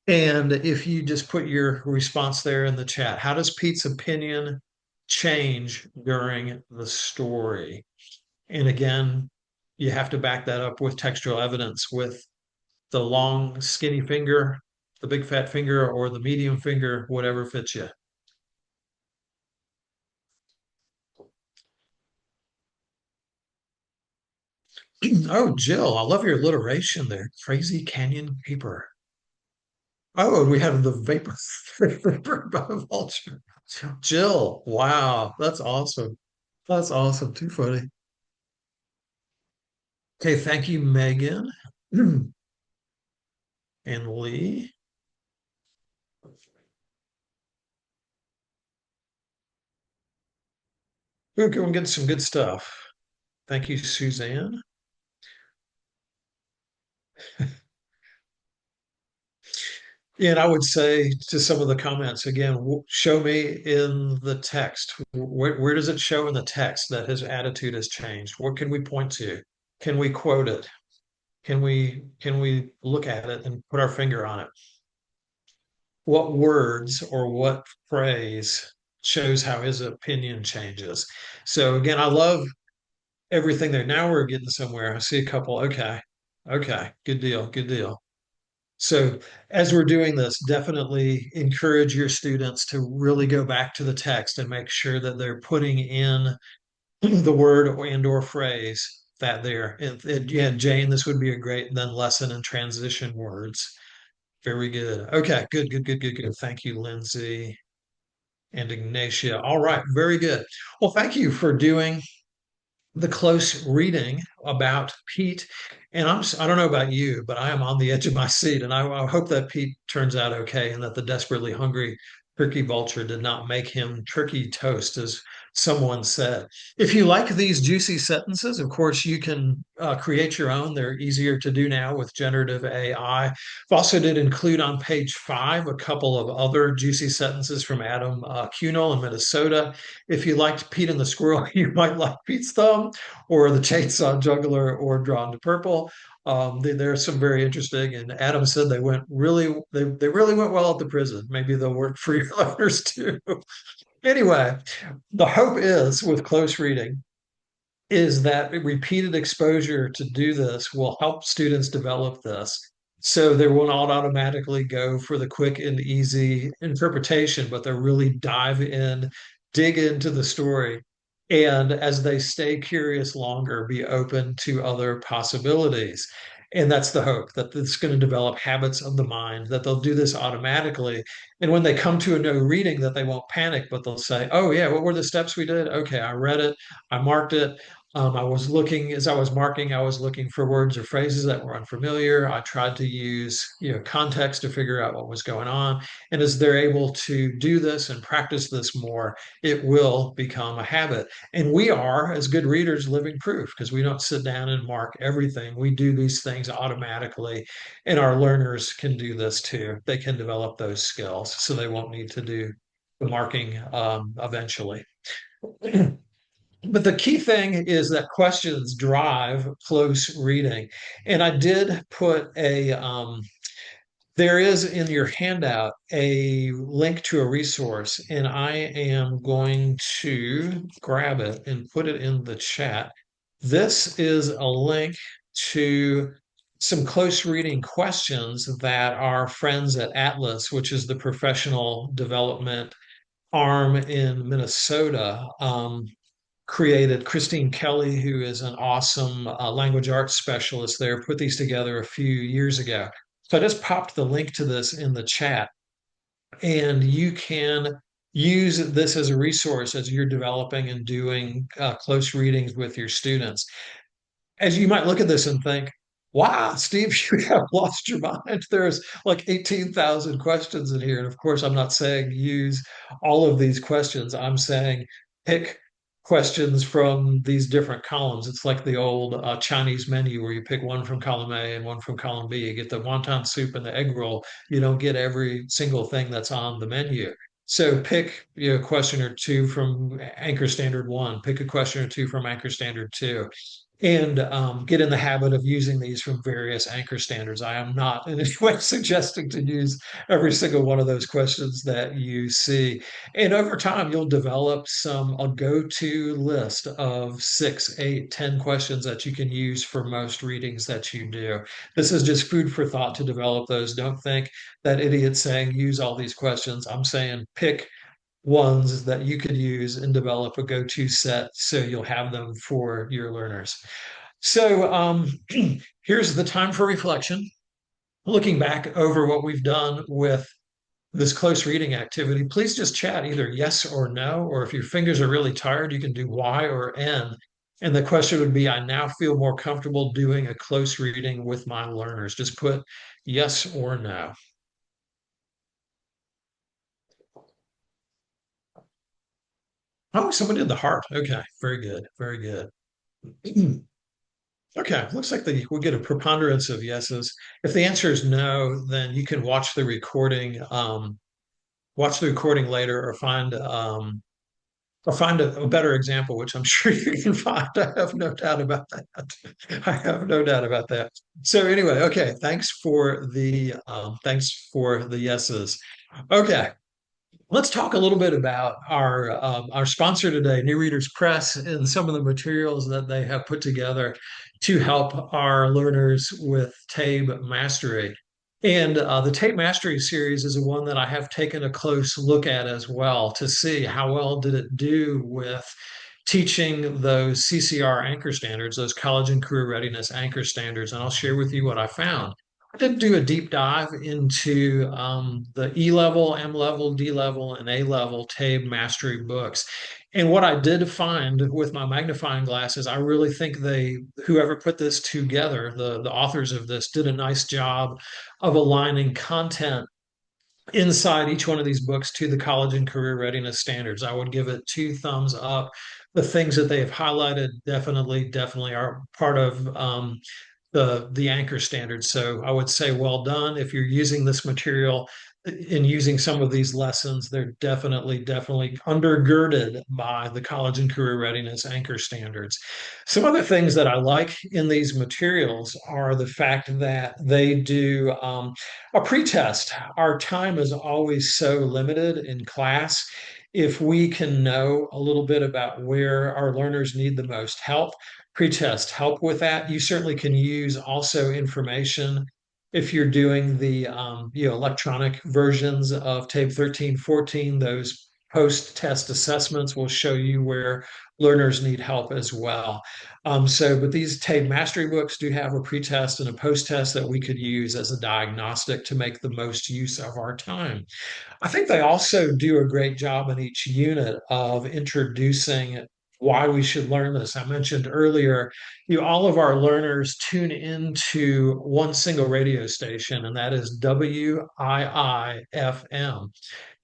And if you just put your response there in the chat, how does Pete's opinion change during the story? And again, you have to back that up with textual evidence with the long, skinny finger, the big fat finger, or the medium finger, whatever fits you. Oh, Jill, I love your alliteration there. Crazy Canyon Paper. Oh, and we have the vapor vulture. Jill, wow, that's awesome. That's awesome. Too funny. Okay, thank you, Megan and Lee. We're going to get some good stuff. Thank you, Suzanne. Yeah, and I would say to some of the comments again, show me in the text. Where does it show in the text that his attitude has changed? What can we point to? Can we quote it? Can we look at it and put our finger on it? What words or what phrase shows how his opinion changes? So again, I love everything there. Now we're getting somewhere. I see a couple. Okay. Okay. Good deal. Good deal. So, as we're doing this, definitely encourage your students to really go back to the text and make sure that they're putting in the word and or phrase that there. And yeah, Jane, this would be a great then lesson in transition words. Very good. Okay, good, good, good, good, good. Thank you, Lindsay and Ignatia. All right, very good. Well, thank you for doing the close reading about Pete. And I don't know about you, but I am on the edge of my seat. And I hope that Pete turns out okay and that the desperately hungry turkey vulture did not make him turkey toast, as someone said. If you like these juicy sentences, of course, you can create your own. They're easier to do now with generative AI. I also did include on page 5 a couple of other juicy sentences from Adam Cunell in Minnesota. If you liked Pete and the Squirrel, you might like Pete's Thumb or the Chainsaw Juggler or Drawn to Purple. There are some very interesting, and Adam said they really went well at the prison. Maybe they'll work for your learners too. Anyway, the hope is with close reading is that repeated exposure to do this will help students develop this. So they will not automatically go for the quick and easy interpretation, but they'll really dive in, dig into the story. And as they stay curious longer, be open to other possibilities. And that's the hope that it's going to develop habits of the mind, that they'll do this automatically. And when they come to a new reading, that they won't panic, but they'll say, oh, yeah, what were the steps we did? Okay, I read it, I marked it. I was looking as I was marking, I was looking for words or phrases that were unfamiliar. I tried to use, context to figure out what was going on. And as they're able to do this and practice this more, it will become a habit. And we are, as good readers, living proof because we don't sit down and mark everything. We do these things automatically, and our learners can do this too. They can develop those skills, so they won't need to do the marking eventually. But the key thing is that questions drive close reading. And I did put there is in your handout a link to a resource, and I am going to grab it and put it in the chat. This is a link to some close reading questions that our friends at Atlas, which is the professional development arm in Minnesota, created. Christine Kelly, who is an awesome language arts specialist there, put these together a few years ago. So I just popped the link to this in the chat, and you can use this as a resource as you're developing and doing close readings with your students. As you might look at this and think, wow, Steve, you have lost your mind. There's like 18,000 questions in here. And of course, I'm not saying use all of these questions. I'm saying pick questions from these different columns. It's like the old Chinese menu where you pick one from column A and one from column B. You get the wonton soup and the egg roll. You don't get every single thing that's on the menu. So pick a question or two from Anchor Standard 1, pick a question or two from Anchor Standard 2, and get in the habit of using these from various anchor standards. I am not in any way suggesting to use every single one of those questions that you see. And over time, you'll develop a go-to list of 6, 8, 10 questions that you can use for most readings that you do. This is just food for thought to develop those. Don't think that idiot saying use all these questions. I'm saying pick ones that you could use and develop a go-to set so you'll have them for your learners. So here's the time for reflection. Looking back over what we've done with this close reading activity, please just chat either yes or no, or if your fingers are really tired, you can do Y or N. And the question would be, I now feel more comfortable doing a close reading with my learners. Just put yes or no. Oh, someone did the heart. Okay, very good, very good. Okay, looks like we'll get a preponderance of yeses. If the answer is no, then you can watch the recording later, or find a better example, which I'm sure you can find. I have no doubt about that. I have no doubt about that. So anyway, okay, thanks for the yeses. Okay, let's talk a little bit about our sponsor today, New Readers Press, and some of the materials that they have put together to help our learners with TABE mastery. And the TABE Mastery series is one that I have taken a close look at as well to see how well did it do with teaching those CCR anchor standards, those college and career readiness anchor standards. And I'll share with you what I found. I did do a deep dive into the E level, M level, D level, and A level TABE mastery books. And what I did find with my magnifying glasses, I really think whoever put this together, the authors of this, did a nice job of aligning content inside each one of these books to the college and career readiness standards. I would give it two thumbs up. The things that they have highlighted definitely are part of the anchor standards. So I would say well done. If you're using this material in using some of these lessons, they're definitely undergirded by the college and career readiness anchor standards. Some other things that I like in these materials are the fact that they do a pretest. Our time is always so limited in class. If we can know a little bit about where our learners need the most help, pretest help with that. You certainly can use also information if you're doing the electronic versions of TABE 13, 14. Those post-test assessments will show you where learners need help as well. But these TABE mastery books do have a pretest and a post-test that we could use as a diagnostic to make the most use of our time. I think they also do a great job in each unit of introducing why we should learn this. I mentioned earlier, all of our learners tune into one single radio station, and that is WIIFM.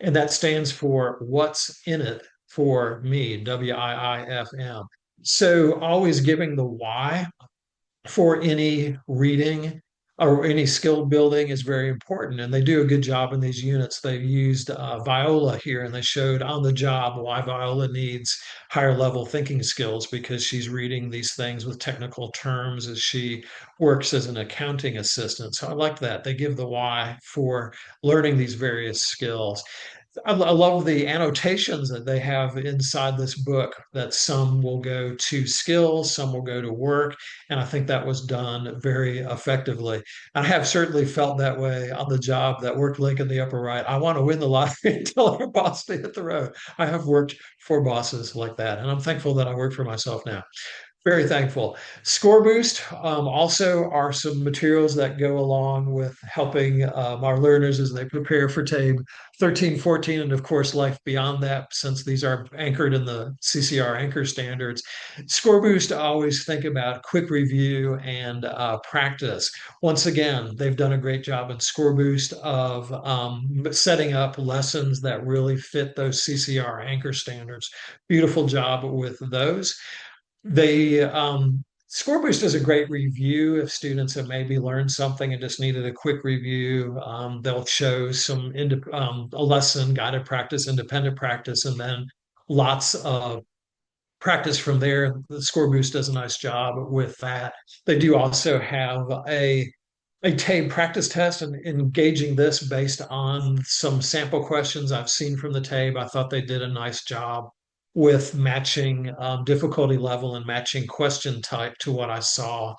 And that stands for What's in It for Me, WIIFM. So always giving the why for any reading or any skill building is very important. And they do a good job in these units. They've used Viola here, and they showed on the job why Viola needs higher level thinking skills because she's reading these things with technical terms as she works as an accounting assistant. So I like that. They give the why for learning these various skills. I love the annotations that they have inside this book, that some will go to skills, some will go to work. And I think that was done very effectively. I have certainly felt that way on the job, that work link in the upper right. I want to win the lottery until our boss to hit the road. I have worked for bosses like that. And I'm thankful that I work for myself now. Very thankful. Score Boost also are some materials that go along with helping our learners as they prepare for TABE 13, 14, and of course, life beyond that, since these are anchored in the CCR anchor standards. Score Boost, I always think about quick review and practice. Once again, they've done a great job in Score Boost of setting up lessons that really fit those CCR anchor standards. Beautiful job with those. Scoreboost does a great review if students have maybe learned something and just needed a quick review. They'll show a lesson, guided practice, independent practice, and then lots of practice from there. The Scoreboost does a nice job with that. They do also have a TABE practice test and engaging this based on some sample questions I've seen from the TABE. I thought they did a nice job with matching difficulty level and matching question type to what I saw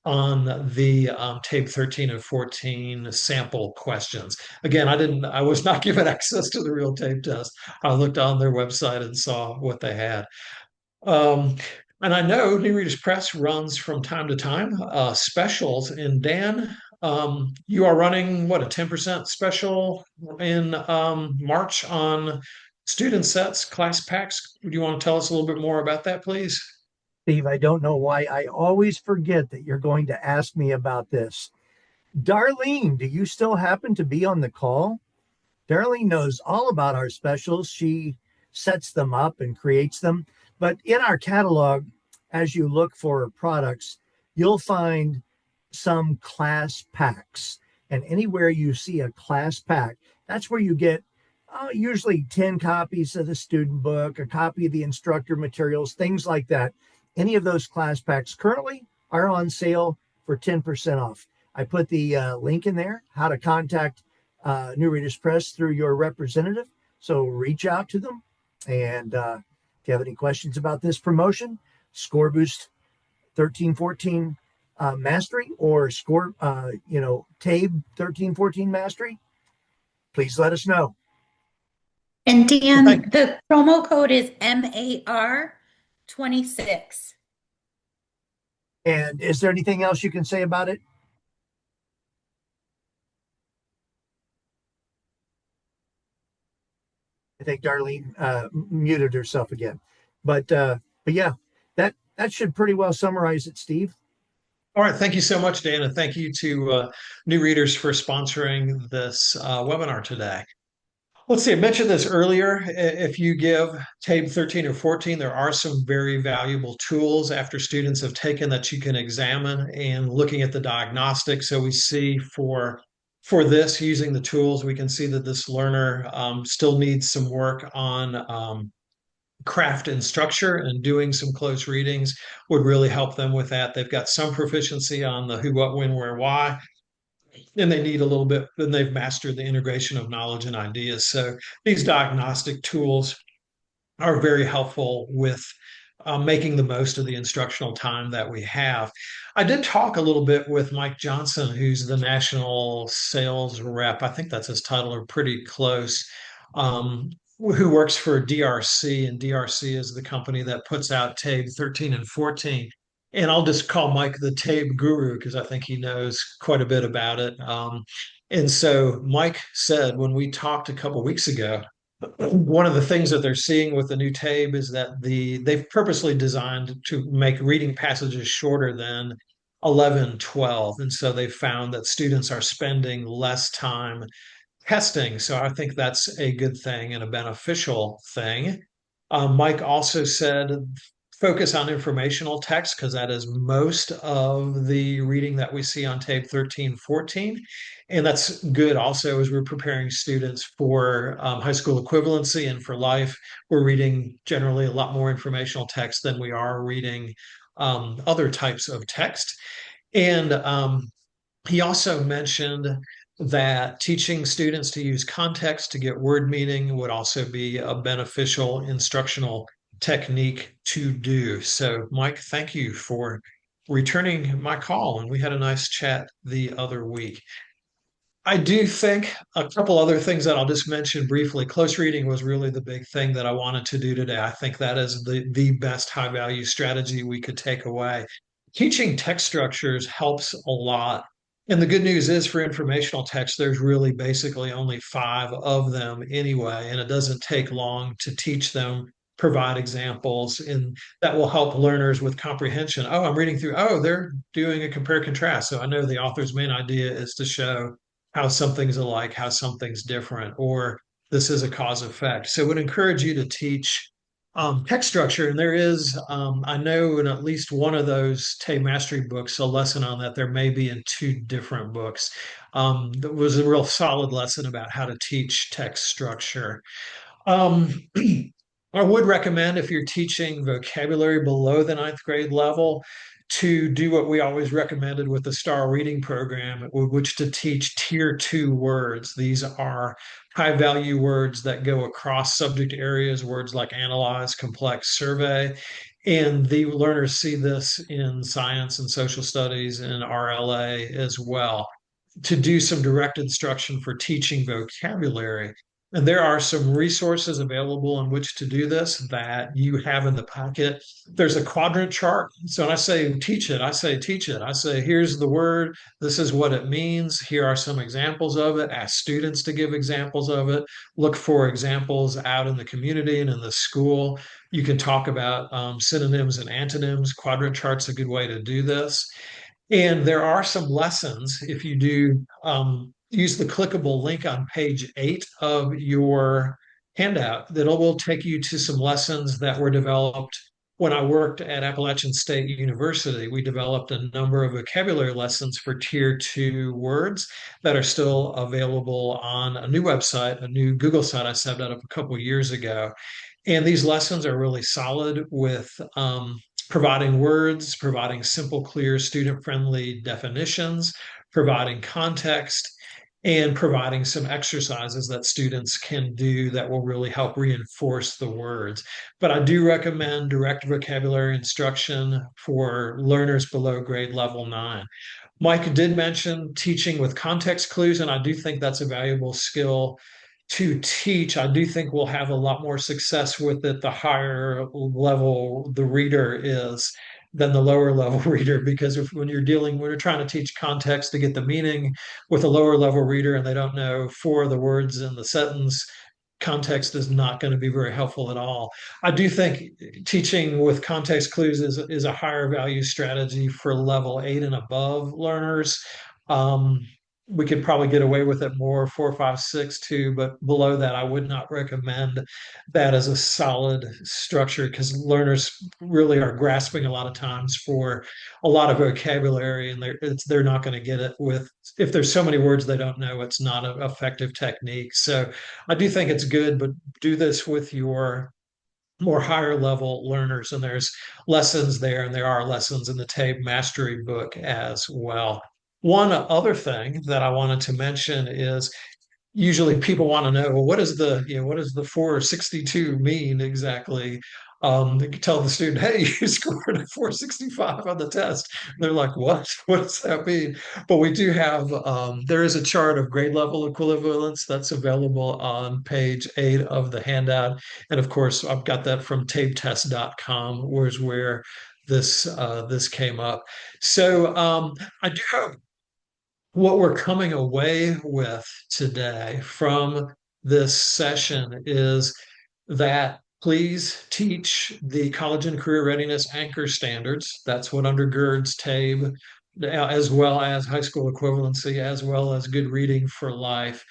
on the TABE 13 and 14 sample questions. Again, I was not given access to the real TABE test. I looked on their website and saw what they had. Um, and I know New Readers Press runs from time to time specials. And Dan, you are running what, a 10% special in March on student sets, class packs. Do you want to tell us a little bit more about that, please? Steve, I don't know why I always forget that you're going to ask me about this. Darlene, do you still happen to be on the call? Darlene knows all about our specials. She sets them up and creates them. But in our catalog, as you look for products, you'll find some class packs. And anywhere you see a class pack, that's where you get usually 10 copies of the student book, a copy of the instructor materials, things like that. Any of those class packs currently are on sale for 10% off. I put the link in there, how to contact New Readers Press through your representative. So reach out to them. And if you have any questions about this promotion, Score Boost 1314 Mastery or Score, TABE 1314 Mastery, please let us know. And Dan, the promo code is MAR 26. And is there anything else you can say about it? I think Darlene muted herself again, but yeah, that should pretty well summarize it, Steve. All right, thank you so much, Dan, and thank you to New Readers for sponsoring this webinar today. Let's see, I mentioned this earlier. If you give TABE 13 or 14, there are some very valuable tools after students have taken that you can examine and looking at the diagnostic. So we see for this, using the tools, we can see that this learner still needs some work on craft and structure, and doing some close readings would really help them with that. They've got some proficiency on the who, what, when, where, why, and they need a little bit, then they've mastered the integration of knowledge and ideas. So these diagnostic tools are very helpful with making the most of the instructional time that we have. I did talk a little bit with Mike Johnson, who's the national sales rep. I think that's his title, or pretty close. Who works for DRC, and DRC is the company that puts out TABE 13 and 14. And I'll just call Mike the TABE guru because I think he knows quite a bit about it. And so Mike said when we talked a couple weeks ago, one of the things that they're seeing with the new TABE is that they've purposely designed to make reading passages shorter than 11, 12. And so they found that students are spending less time testing. So I think that's a good thing and a beneficial thing. Mike also said focus on informational text because that is most of the reading that we see on TABE 13, 14. And that's good also as we're preparing students for high school equivalency and for life. We're reading generally a lot more informational text than we are reading other types of text. And he also mentioned that teaching students to use context to get word meaning would also be a beneficial instructional technique to do. So, Mike, thank you for returning my call. And we had a nice chat the other week. I do think a couple other things that I'll just mention briefly. Close reading was really the big thing that I wanted to do today. I think that is the best high value strategy we could take away. Teaching text structures helps a lot. And the good news is for informational text, there's really basically only 5 of them anyway, and it doesn't take long to teach them, provide examples, and that will help learners with comprehension. Oh, I'm reading through, oh, they're doing a compare contrast. So I know the author's main idea is to show how something's alike, how something's different, or this is a cause effect. So I would encourage you to teach text structure. And there is, I know in at least one of those TABE Mastery books, a lesson on that. There may be in 2 different books. That was a real solid lesson about how to teach text structure. I would recommend if you're teaching vocabulary below the 9th grade level to do what we always recommended with the STAR reading program, which to teach tier 2 words. These are high value words that go across subject areas, words like analyze, complex, survey. And the learners see this in science and social studies and RLA as well, to do some direct instruction for teaching vocabulary. And there are some resources available in which to do this that you have in the packet. There's a quadrant chart. So when I say teach it, I say teach it. I say, here's the word. This is what it means. Here are some examples of it. Ask students to give examples of it. Look for examples out in the community and in the school. You can talk about synonyms and antonyms. Quadrant chart's a good way to do this. And there are some lessons if you do use the clickable link on page 8 of your handout that will take you to some lessons that were developed when I worked at Appalachian State University. We developed a number of vocabulary lessons for Tier 2 words that are still available on a new website, a new Google site I set up a couple of years ago. And these lessons are really solid with providing words, providing simple, clear, student-friendly definitions, providing context, and providing some exercises that students can do that will really help reinforce the words. But I do recommend direct vocabulary instruction for learners below grade level 9. Mike did mention teaching with context clues, and I do think that's a valuable skill to teach. I do think we'll have a lot more success with it the higher level the reader is than the lower level reader, because when you're trying to teach context to get the meaning with a lower level reader and they don't know four of the words in the sentence, context is not going to be very helpful at all. I do think teaching with context clues is a higher value strategy for level 8 and above learners. We could probably get away with it more 4, 5, 6 too, but below that, I would not recommend that as a solid structure, because learners really are grasping a lot of times for a lot of vocabulary, and they're not going to get it with, if there's so many words they don't know, it's not an effective technique. So I do think it's good, but do this with your more higher level learners, and there's lessons there, and there are lessons in the TABE mastery book as well. One other thing that I wanted to mention is usually people want to know, well, what does the 462 mean exactly? You can tell the student, hey, you scored a 465 on the test. And they're like, what? What does that mean? But we do have, there is a chart of grade level equivalence that's available on page 8 of the handout. And of course, I've got that from tabetest.com, where this came up. So I do hope what we're coming away with today from this session is that please teach the college and career readiness anchor standards. That's what undergirds TABE, as well as high school equivalency, as well as good reading for life.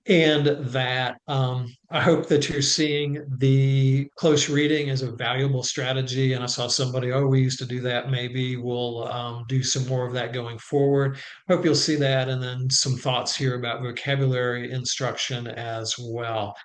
And that I hope that you're seeing the close reading as a valuable strategy. And I saw somebody, oh, we used to do that. Maybe we'll do some more of that going forward. Hope you'll see that. And then some thoughts here about vocabulary instruction as well.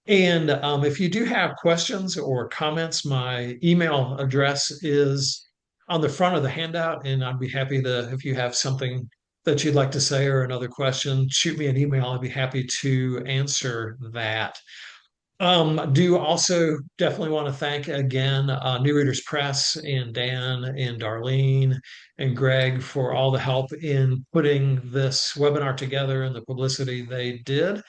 And if you do have questions or comments, my email address is on the front of the handout, and I'd be happy to, if you have something that you'd like to say or another question, shoot me an email. I'd be happy to answer that. Do also definitely want to thank again New Readers Press and Dan and Darlene and Greg for all the help in putting this webinar together and the publicity they did.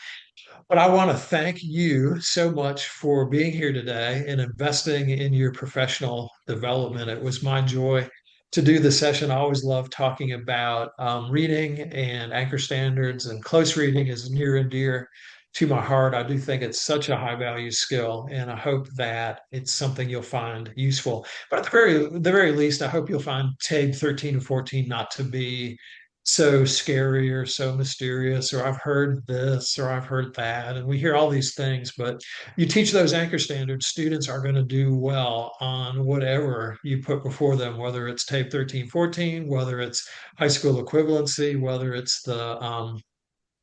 But I want to thank you so much for being here today and investing in your professional development. It was my joy to do the session. I always love talking about reading, and anchor standards and close reading is near and dear to my heart. I do think it's such a high value skill, and I hope that it's something you'll find useful. But at the very least, I hope you'll find TABE 13 and 14 not to be so scary or so mysterious, or I've heard this or I've heard that. And we hear all these things, but you teach those anchor standards, students are going to do well on whatever you put before them, whether it's TABE 13, 14, whether it's high school equivalency, whether it's the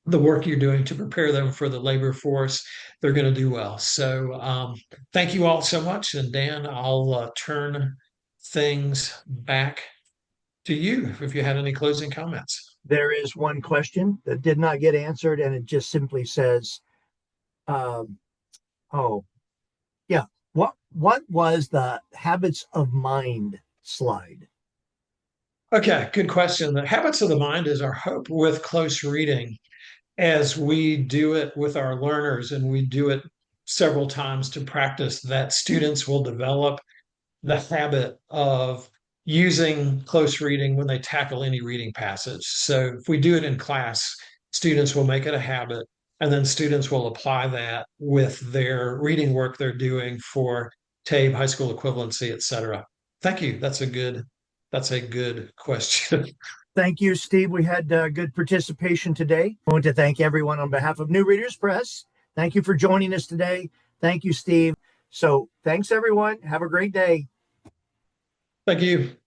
work you're doing to prepare them for the labor force, they're going to do well. So thank you all so much. And Dan, I'll turn things back to you if you had any closing comments. There is one question that did not get answered, and it just simply says, oh, yeah, what was the habits of mind slide? Okay, good question. The habits of the mind is our hope with close reading, as we do it with our learners, and we do it several times to practice, that students will develop the habit of using close reading when they tackle any reading passage. So if we do it in class, students will make it a habit, and then students will apply that with their reading work they're doing for TABE, high school equivalency, et cetera. Thank you. That's a good question. Thank you, Steve. We had good participation today. I want to thank everyone on behalf of New Readers Press. Thank you for joining us today. Thank you, Steve. So thanks, everyone. Have a great day. Thank you.